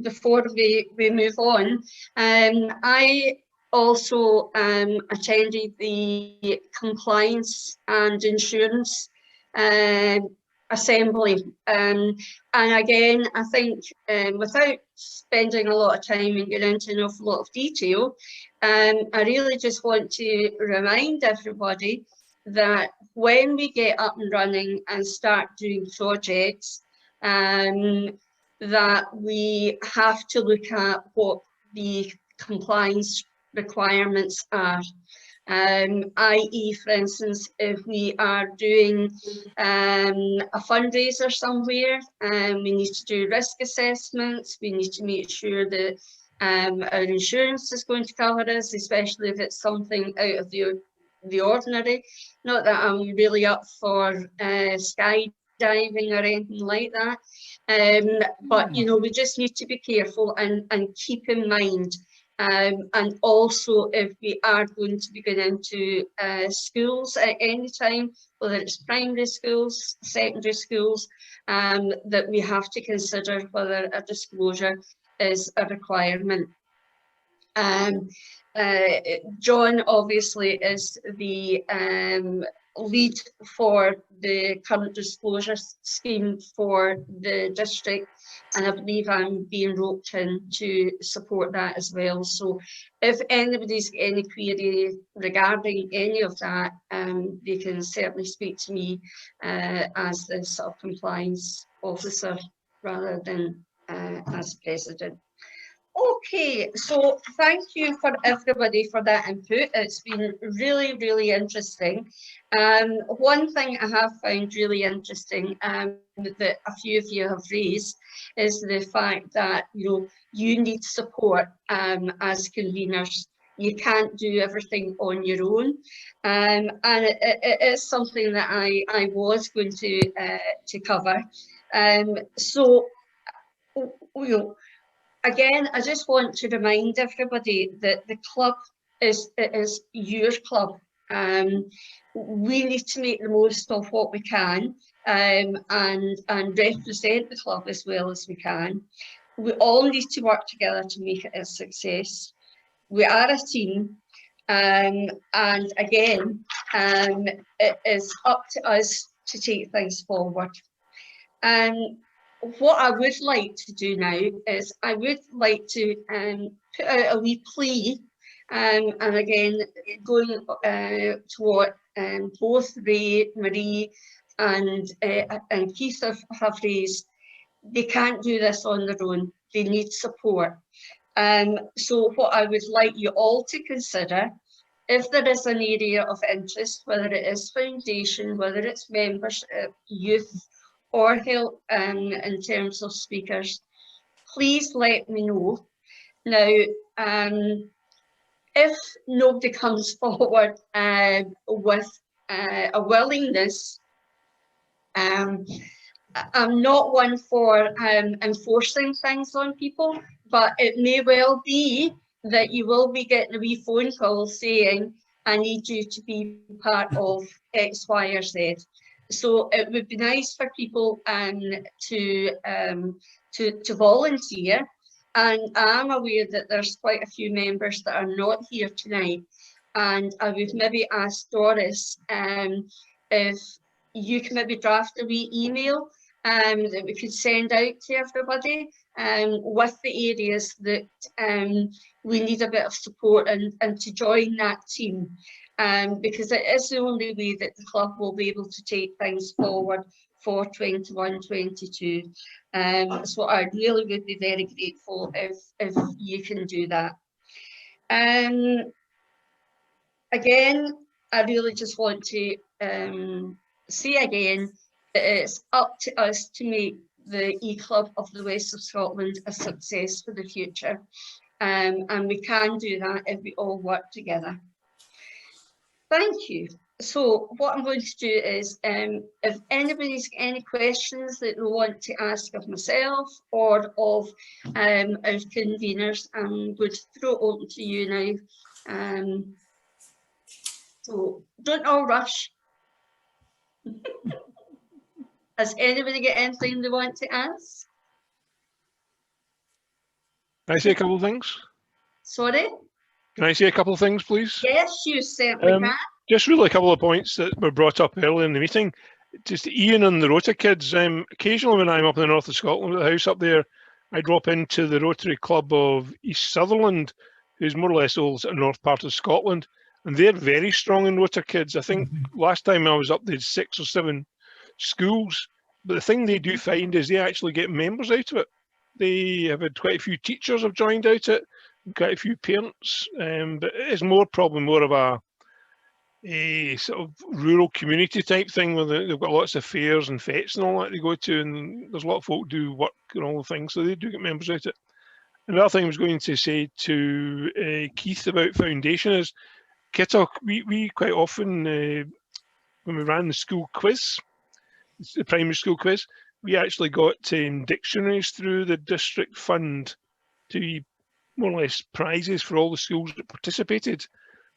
before we move on. I also attended the compliance and insurance assembly, and again, I think without spending a lot of time and getting into an awful lot of detail, I really just want to remind everybody that when we get up and running and start doing projects, that we have to look at what the compliance requirements are. I.e., for instance, if we are doing a fundraiser somewhere, we need to do risk assessments, we need to make sure that our insurance is going to cover us, especially if it's something out of the ordinary. Not that I'm really up for skydiving or anything like that, but you know, we just need to be careful and keep in mind. And also, if we are going to be going into schools at any time, whether it's primary schools, secondary schools, that we have to consider whether a disclosure is a requirement. John obviously is the lead for the current disclosure scheme for the district, and I believe I'm being roped in to support that as well. So if anybody's got any query regarding any of that, they can certainly speak to me as the sort of compliance officer rather than as president. Okay, so thank you for everybody for that input. It's been really, really interesting. One thing I have found really interesting that a few of you have raised is the fact that you need support as conveners. You can't do everything on your own, and it is something that I was going to cover. So again, I just want to remind everybody that the club is your club. We need to make the most of what we can and represent the club as well as we can. We all need to work together to make it a success. We are a team, and again, it is up to us to take things forward. What I would like to do now is I would like to put out a wee plea, and again, going to what both Ray, Marie and Keith have raised. They can't do this on their own. They need support. So what I would like you all to consider, if there is an area of interest, whether it is foundation, whether it's membership, youth, or help in terms of speakers, please let me know. Now, if nobody comes forward with a willingness, I'm not one for enforcing things on people, but it may well be that you will be getting a wee phone call saying, I need you to be part of X, Y, or Z. So it would be nice for people to volunteer. And I'm aware that there's quite a few members that are not here tonight. And I would maybe ask Doris if you can maybe draft a wee email that we could send out to everybody with the areas that we need a bit of support and to join that team. Because it is the only way that the club will be able to take things forward for 21-22. So I really would be very grateful if you can do that. Again, I really just want to say again that it's up to us to make the E-Club of the West of Scotland a success for the future. And we can do that if we all work together. Thank you. So what I'm going to do is, if anybody's got any questions that they want to ask of myself or of our conveners, I'm going to throw it open to you now. So don't all rush. Has anybody got anything they want to ask? Can I say a couple of things? Sorry? Can I say a couple of things, please? Yes, you certainly can. Just really a couple of points that were brought up earlier in the meeting. Just Ian and the Rota kids. Occasionally when I'm up in the north of Scotland with the house up there, I drop into the Rotary Club of East Sutherland, who's more or less all the north part of Scotland. And they're very strong in Rota kids. I think last time I was up, they had 6 or 7 schools. But the thing they do find is they actually get members out of it. They have had quite a few teachers have joined out it, quite a few parents. But it is more of a sort of rural community type thing where they've got lots of fairs and fetes and all that they go to, and there's a lot of folk do work and all the things, so they do get members out of it. Another thing I was going to say to Keith about foundation is Kittock, we quite often, when we ran the school quiz, the primary school quiz, we actually got dictionaries through the district fund to be more or less prizes for all the schools that participated.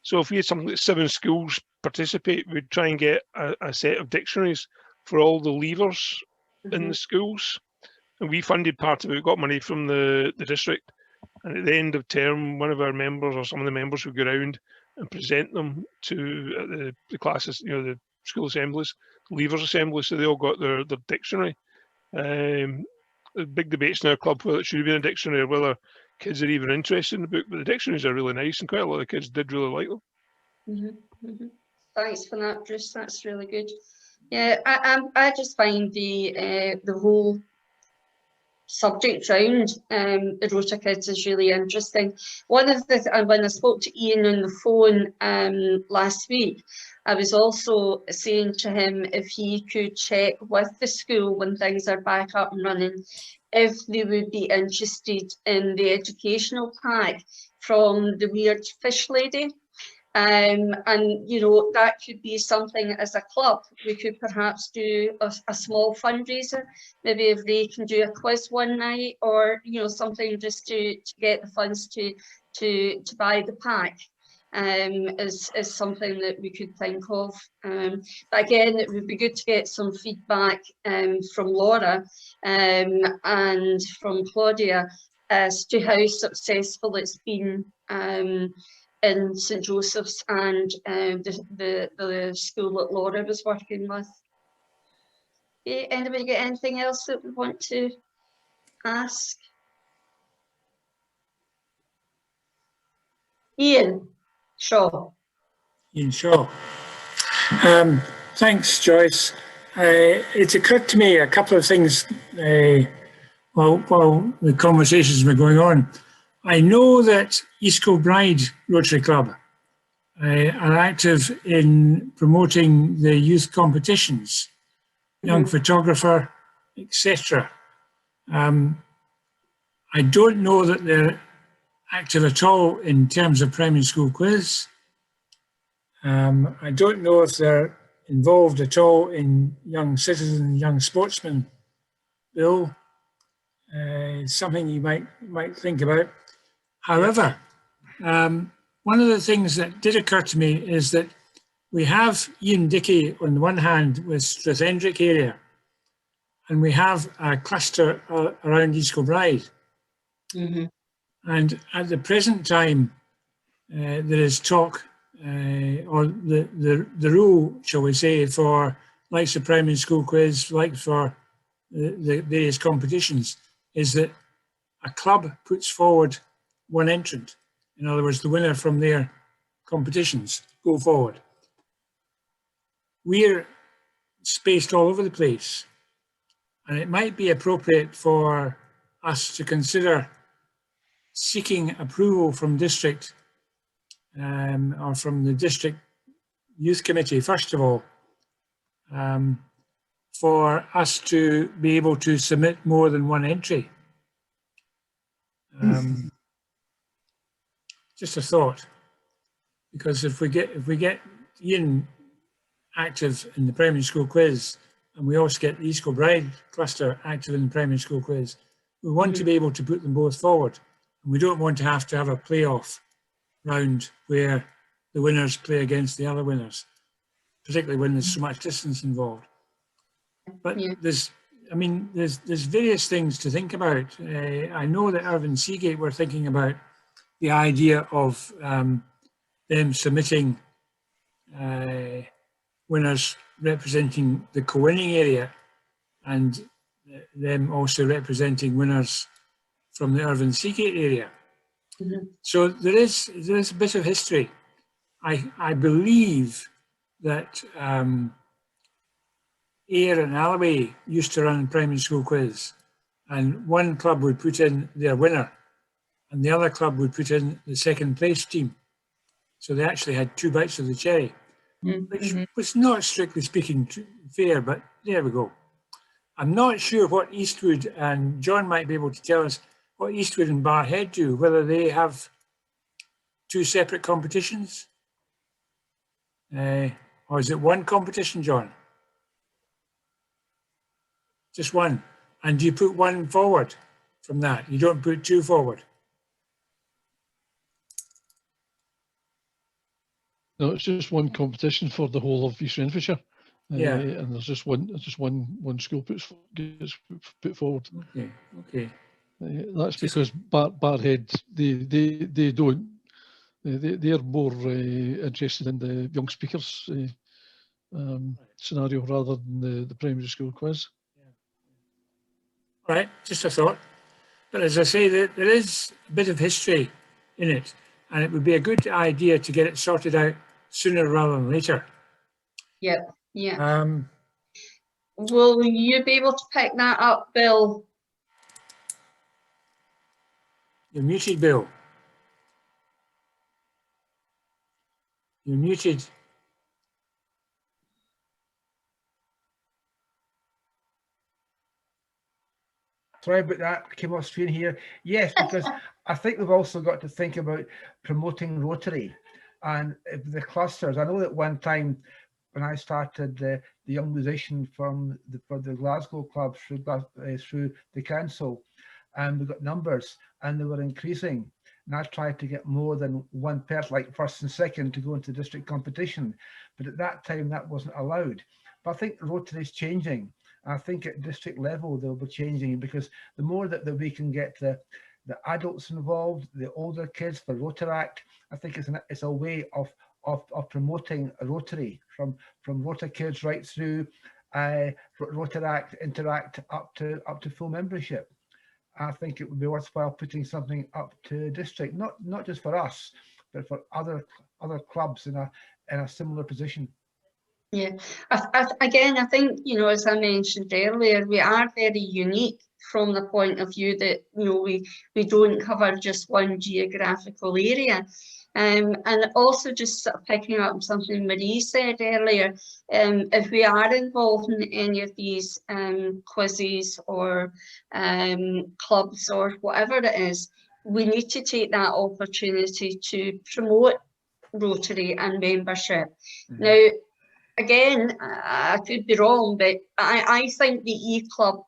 So if we had something like 7 schools participate, we'd try and get a set of dictionaries for all the leavers in the schools. And we funded part of it, we got money from the district. And at the end of term, one of our members or some of the members would go around and present them to the classes, the school assemblies, leavers assemblies, so they all got their dictionary. The big debates in our club whether it should have been a dictionary or whether kids are even interested in the book, but the dictionaries are really nice and quite a lot of kids did really like them. Thanks for that, Bruce. That's really good. Yeah, I just find the whole subject around the Rota kids is really interesting. One of the when I spoke to Ian on the phone last week, I was also saying to him if he could check with the school when things are back up and running, if they would be interested in the educational pack from the Weird Fish Lady. And that could be something as a club. We could perhaps do a small fundraiser, maybe if they can do a quiz one night or something just to get the funds to buy the pack. Is something that we could think of. But again, it would be good to get some feedback from Laura and from Claudia as to how successful it's been in St Joseph's and the school that Laura was working with. Okay, anybody get anything else that we want to ask? Ian Shaw. Ian Shaw. Thanks, Joyce. It's occurred to me a couple of things while the conversations were going on. I know that East Kilbride Rotary Club are active in promoting the youth competitions, young photographer, etc. I don't know that they're active at all in terms of primary school quiz. I don't know if they're involved at all in Young Citizen, Young Sportsman bill. Something you might think about. However, one of the things that did occur to me is that we have Ian Dickey on the one hand with Strathendrick area, and we have a cluster around East Kilbride. Mhm. And at the present time, there is talk, or the rule, shall we say, for like the primary school quiz, like for the various competitions, is that a club puts forward one entrant. In other words, the winner from their competitions go forward. We're spaced all over the place, and it might be appropriate for us to consider seeking approval from district or from the district youth committee, first of all, for us to be able to submit more than one entry. Just a thought, because if we get Ian active in the primary school quiz, and we also get the East Kilbride cluster active in the primary school quiz, we want to be able to put them both forward. And we don't want to have a playoff round where the winners play against the other winners, particularly when there's so much distance involved. But there's various things to think about. I know that Irvine Seagate were thinking about the idea of them submitting winners representing the co-winning area, and them also representing winners from the Irvine Seagate area. Mhm. So there is a bit of history. I believe that Ayr and Alloway used to run primary school quiz, and one club would put in their winner and the other club would put in the second place team. So they actually had two bites of the cherry, which was not strictly speaking fair, but there we go. I'm not sure what Eastwood, and John might be able to tell us what Eastwood and Barrhead do, whether they have two separate competitions, or is it one competition, John? Just one. And do you put one forward from that? You don't put two forward? No, it's just one competition for the whole of East Renfrewshire. Yeah. And there's just one school gets put forward. Okay. That's because Barrhead, they don't, they're more interested in the young speakers scenario rather than the primary school quiz. Right, just a thought. But as I say, there is a bit of history in it, and it would be a good idea to get it sorted out sooner rather than later. Yeah. Will you be able to pick that up, Bill? You're muted, Bill. You're muted. Sorry about that, I came off screen here. Yes, because I think we've also got to think about promoting Rotary and the clusters. I know that one time when I started the young musician for the Glasgow club through the council, and we got numbers and they were increasing. And I tried to get more than one person, like first and second, to go into district competition. But at that time, that wasn't allowed. But I think Rotary is changing. I think at district level, they'll be changing, because the more that we can get the adults involved, the older kids for Rotaract, I think it's a way of promoting Rotary from Rota Kids right through Rotaract, Interact up to full membership. I think it would be worthwhile putting something up to district, not just for us, but for other clubs in a similar position. Yeah, again, I think, as I mentioned earlier, we are very unique from the point of view that, we don't cover just one geographical area. And also just sort of picking up something Marie said earlier, if we are involved in any of these quizzes or clubs or whatever it is, we need to take that opportunity to promote Rotary and membership. Now, again, I could be wrong, but I think the E-Club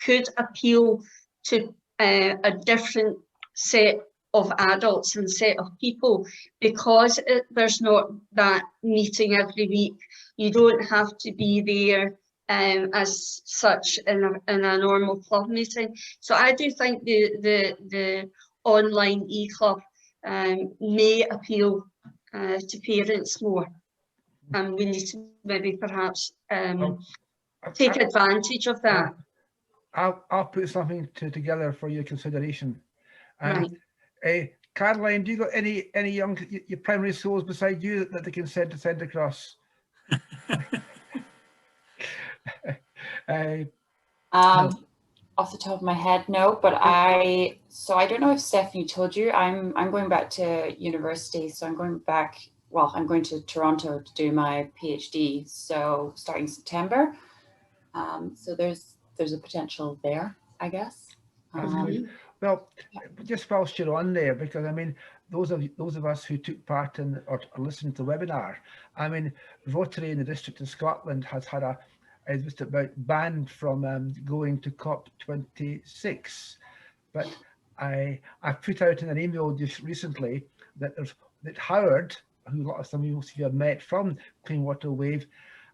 could appeal to a different set of adults and set of people, because there's not that meeting every week. You don't have to be there as such in a normal club meeting. So I do think the online E-Club may appeal to parents more, and we need to maybe perhaps take advantage of that. I'll put something together for your consideration. Right. Caroline, do you got any young your primary schools beside you that they can send across? Off the top of my head, no, but I don't know if Stephanie told you, I'm going back to university, so I'm going to Toronto to do my PhD, so starting September. So there's a potential there, I guess. That's good. Well, just whilst you're on there, because I mean, those of us who took part in or listened to the webinar, I mean, Rotary in the District of Scotland has had is just about banned from going to COP26. But I put out in an email just recently that Howard, who some of you have met from Clean Water Wave,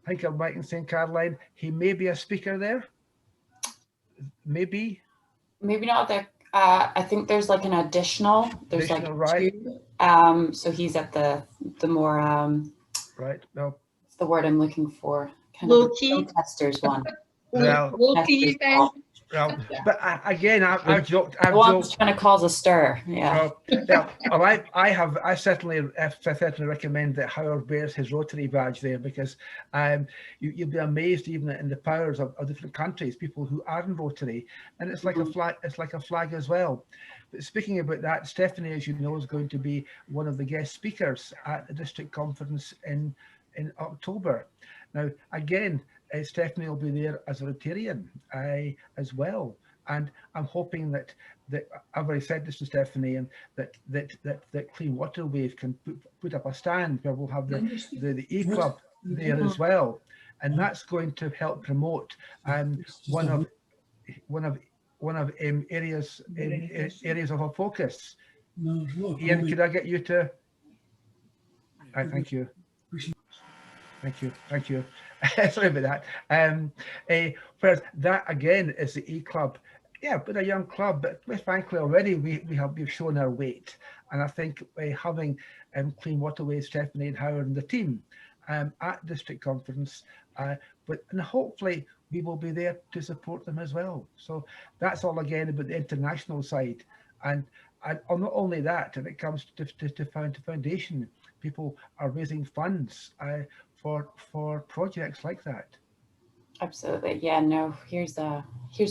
I think I'm right in saying, Caroline, he may be a speaker there. Maybe not there. I think there's like an additional. There's like right. two. So he's at the more right. No. What's the word I'm looking for? Kind Low of key. Testers one. Low key then. Well, but again, I've joked. The one's trying to cause a stir. Yeah. Well, I certainly recommend that Howard wears his Rotary badge there, because you'll be amazed even in the powers of different countries, people who aren't Rotary, and it's like a flag. It's like a flag as well. But speaking about that, Stephanie, as you know, is going to be one of the guest speakers at the district conference in October. Now, again, Stephanie will be there as a Rotarian as well, and I'm hoping that I've already said this to Stephanie, and that Clean Water Wave can put up a stand where we'll have the E-Club there as well, and that's going to help promote one of areas of our focus. Ian, could I get you to? Thank you. Thank you. Sorry about that. Whereas that again is the E-Club. Yeah, but a young club, but frankly already we've shown our weight, and I think having Clean Water Wave, Stephanie and Howard and the team at district conference, and hopefully we will be there to support them as well. So that's all again about the international side, and not only that, when it comes to foundation, people are raising funds for projects like that. Absolutely, yeah. No, here's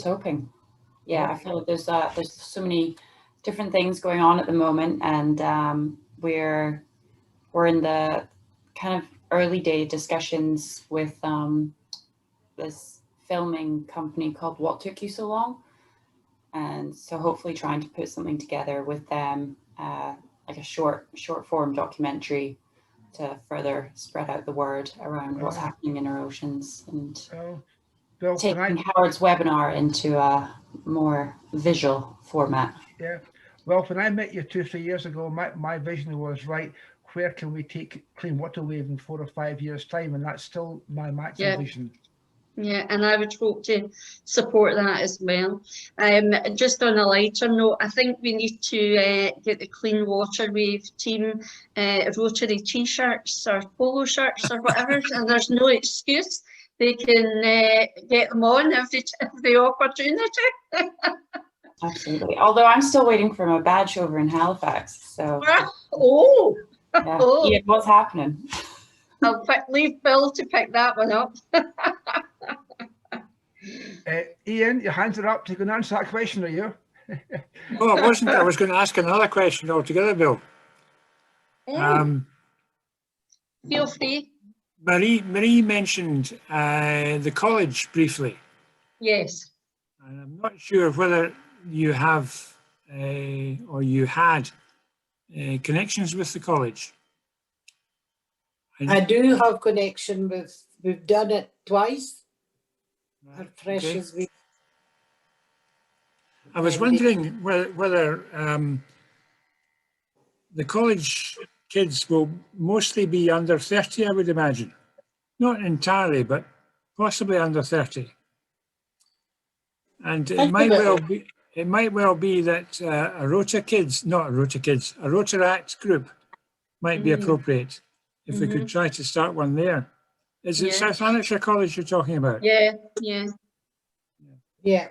hoping. Yeah, I feel like there's so many different things going on at the moment, and we're in the kind of early day discussions with this filming company called What Took You So Long, and so hopefully trying to put something together with them, like a short form documentary to further spread out the word around what's happening in our oceans, and taking Howard's webinar into a more visual format. Yeah, well, when I met you 2 or 3 years ago, my vision was, right, where can we take Clean Water Wave in 4 or 5 years time, and that's still my maximum vision. Yeah, and I would hope to support that as well. Just on a lighter note, I think we need to get the Clean Water Wave team Rotary t-shirts or polo shirts or whatever, and there's no excuse. They can get them on every opportunity. Absolutely. Although I'm still waiting for my badge over in Halifax. So. Yeah, yeah, what's happening? I'll leave Bill to pick that one up. Ian, your hands are up. You can answer that question, are you? Oh, it wasn't. I was going to ask another question altogether, Bill. Feel free. Marie mentioned the college briefly. Yes. And I'm not sure whether you have or you had connections with the college? I do have connection with, we've done it twice. Right, As fresh okay. as we. I was wondering whether the college kids will mostly be under 30, I would imagine. Not entirely, but possibly under 30. And it might well be that a Rotaract group might be appropriate if we could try to start one there. Is it South Lanarkshire College you're talking about? Yeah. Yeah.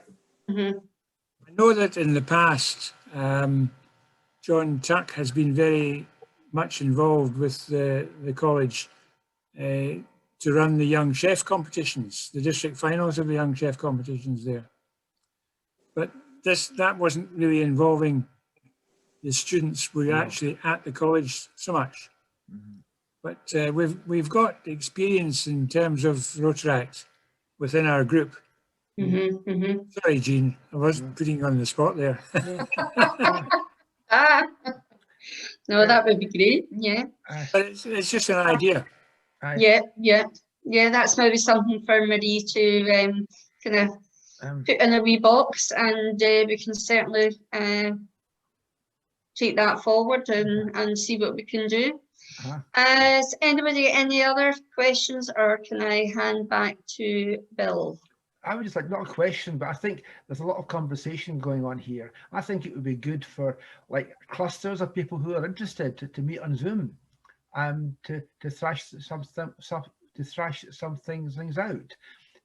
I know that in the past, John Tuck has been very much involved with the college to run the Young Chef competitions, the district finals of the Young Chef competitions there. But that wasn't really involving the students who were actually at the college so much. But we've got experience in terms of Rotaract within our group. Sorry, Jean, I was putting you on the spot there. No, that would be great. Yeah. But it's just an idea. Yeah. That's maybe something for Marie to kind of put in a wee box, and we can certainly take that forward and see what we can do. Has anybody any other questions, or can I hand back to Bill? I would just like, not a question, but I think there's a lot of conversation going on here. I think it would be good for like clusters of people who are interested to meet on Zoom, to thrash some things out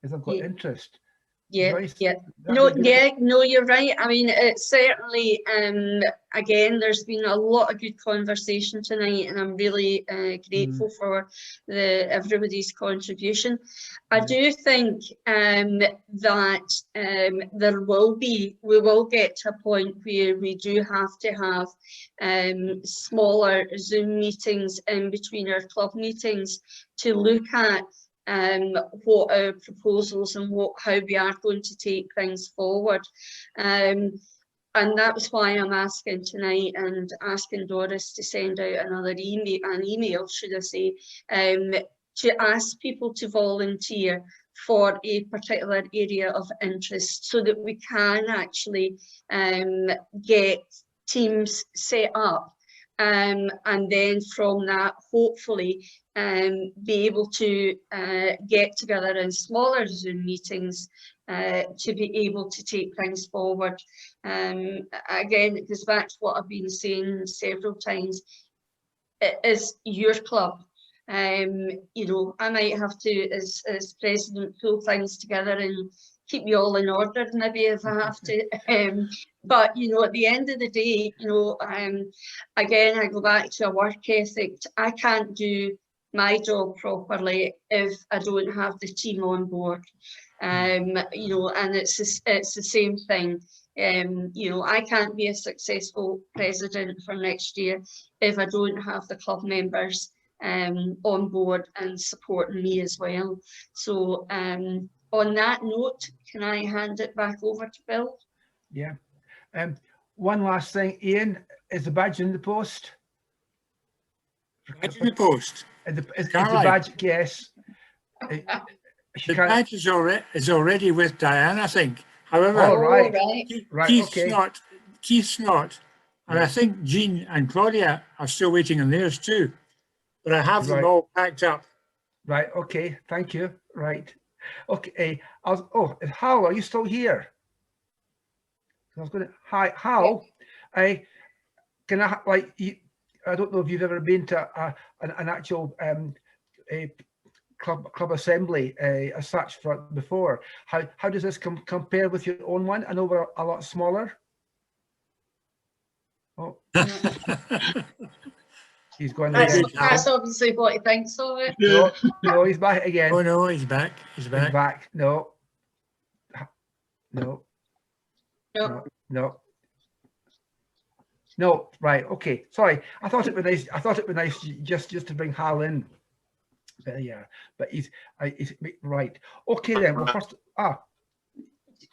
if they've got interest. Joyce, No, you're right. I mean, it's certainly, again, there's been a lot of good conversation tonight, and I'm really grateful for everybody's contribution. I do think that we will get to a point where we do have to have smaller Zoom meetings in between our club meetings to look at what our proposals and how we are going to take things forward. And that was why I'm asking tonight and asking Doris to send out an email, should I say, to ask people to volunteer for a particular area of interest so that we can actually get teams set up. And then from that, hopefully, be able to get together in smaller Zoom meetings to be able to take things forward. Again, it goes back to what I've been saying several times. It is your club. You know, I might have to, as president, pull things together and keep you all in order, maybe, if I have to. But, you know, at the end of the day, you know, again, I go back to a work ethic. I can't do my job properly if I don't have the team on board. You know, and it's the same thing. You know, I can't be a successful president for next year if I don't have the club members on board and supporting me as well. So on that note, can I hand it back over to Bill? Yeah. One last thing, Ian, is the badge in the post? Badge in the post? Is the badge, yes. The badge is already with Diane, I think. However, Keith's not. And I think Jean and Claudia are still waiting on theirs too. But I have them all packed up. Right, okay, thank you. Right. Okay, Hal, are you still here? I was going to, hi, Hal. I don't know if you've ever been to an actual club assembly as such before. How does this compare with your own one? I know we're a lot smaller. Oh. He's going again. That's obviously what he thinks of it. No, he's back again. Oh no, he's back. He's back. No. Right. Okay. Sorry. I thought it'd be nice just to bring Hal in. Yeah. But he's right. Okay then. Well, first.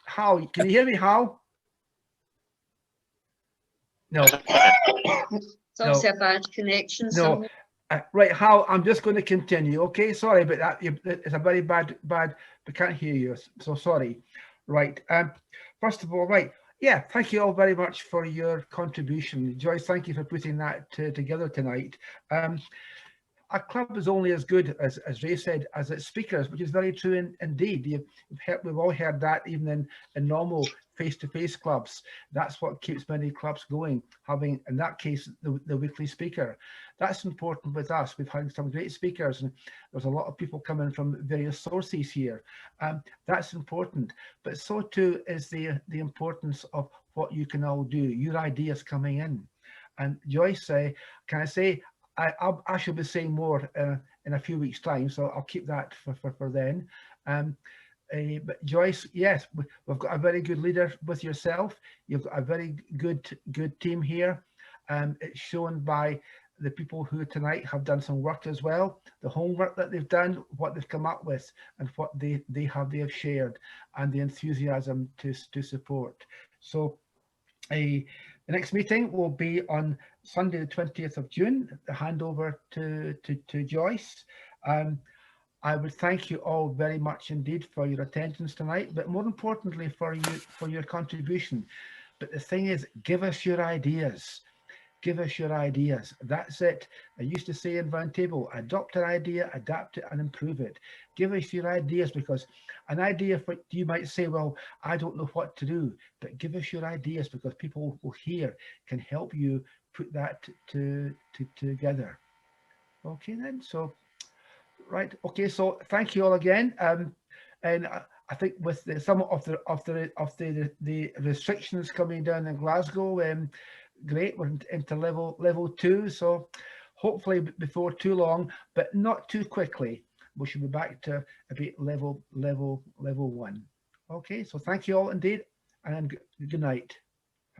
Hal, can you hear me, Hal? No, It's obviously a bad connection. no. somewhere. Right, Hal, I'm just going to continue. Okay, sorry about that. It's a very bad. We can't hear you, so sorry. Right. First of all, right. Yeah, thank you all very much for your contribution. Joyce, thank you for putting that together tonight. Our club is only as good as Ray said, as its speakers, which is very true indeed. We've all heard that even in normal face-to-face clubs. That's what keeps many clubs going, having, in that case, the weekly speaker. That's important with us. We've had some great speakers, and there's a lot of people coming from various sources here. That's important, but so too is the importance of what you can all do, your ideas coming in. And Joyce, can I say, I shall be saying more in a few weeks' time, so I'll keep that for then. But Joyce, yes, we've got a very good leader with yourself. You've got a very good team here. It's shown by the people who tonight have done some work as well, the homework that they've done, what they've come up with, and what they have shared, and the enthusiasm to support. So the next meeting will be on Sunday, the 20th of June, the handover to Joyce. I would thank you all very much indeed for your attendance tonight, but more importantly for your contribution. But the thing is, give us your ideas. Give us your ideas. That's it. I used to say in Roundtable, adopt an idea, adapt it and improve it. Give us your ideas, because an idea, for you might say, well, I don't know what to do, but give us your ideas, because people will hear, can help you put that together. Okay then, so, right, okay, so thank you all again. And I think with some of the restrictions coming down in Glasgow, great, we're into level 2, so hopefully before too long, but not too quickly, we should be back to a bit level 1. Okay, so thank you all indeed, and good night.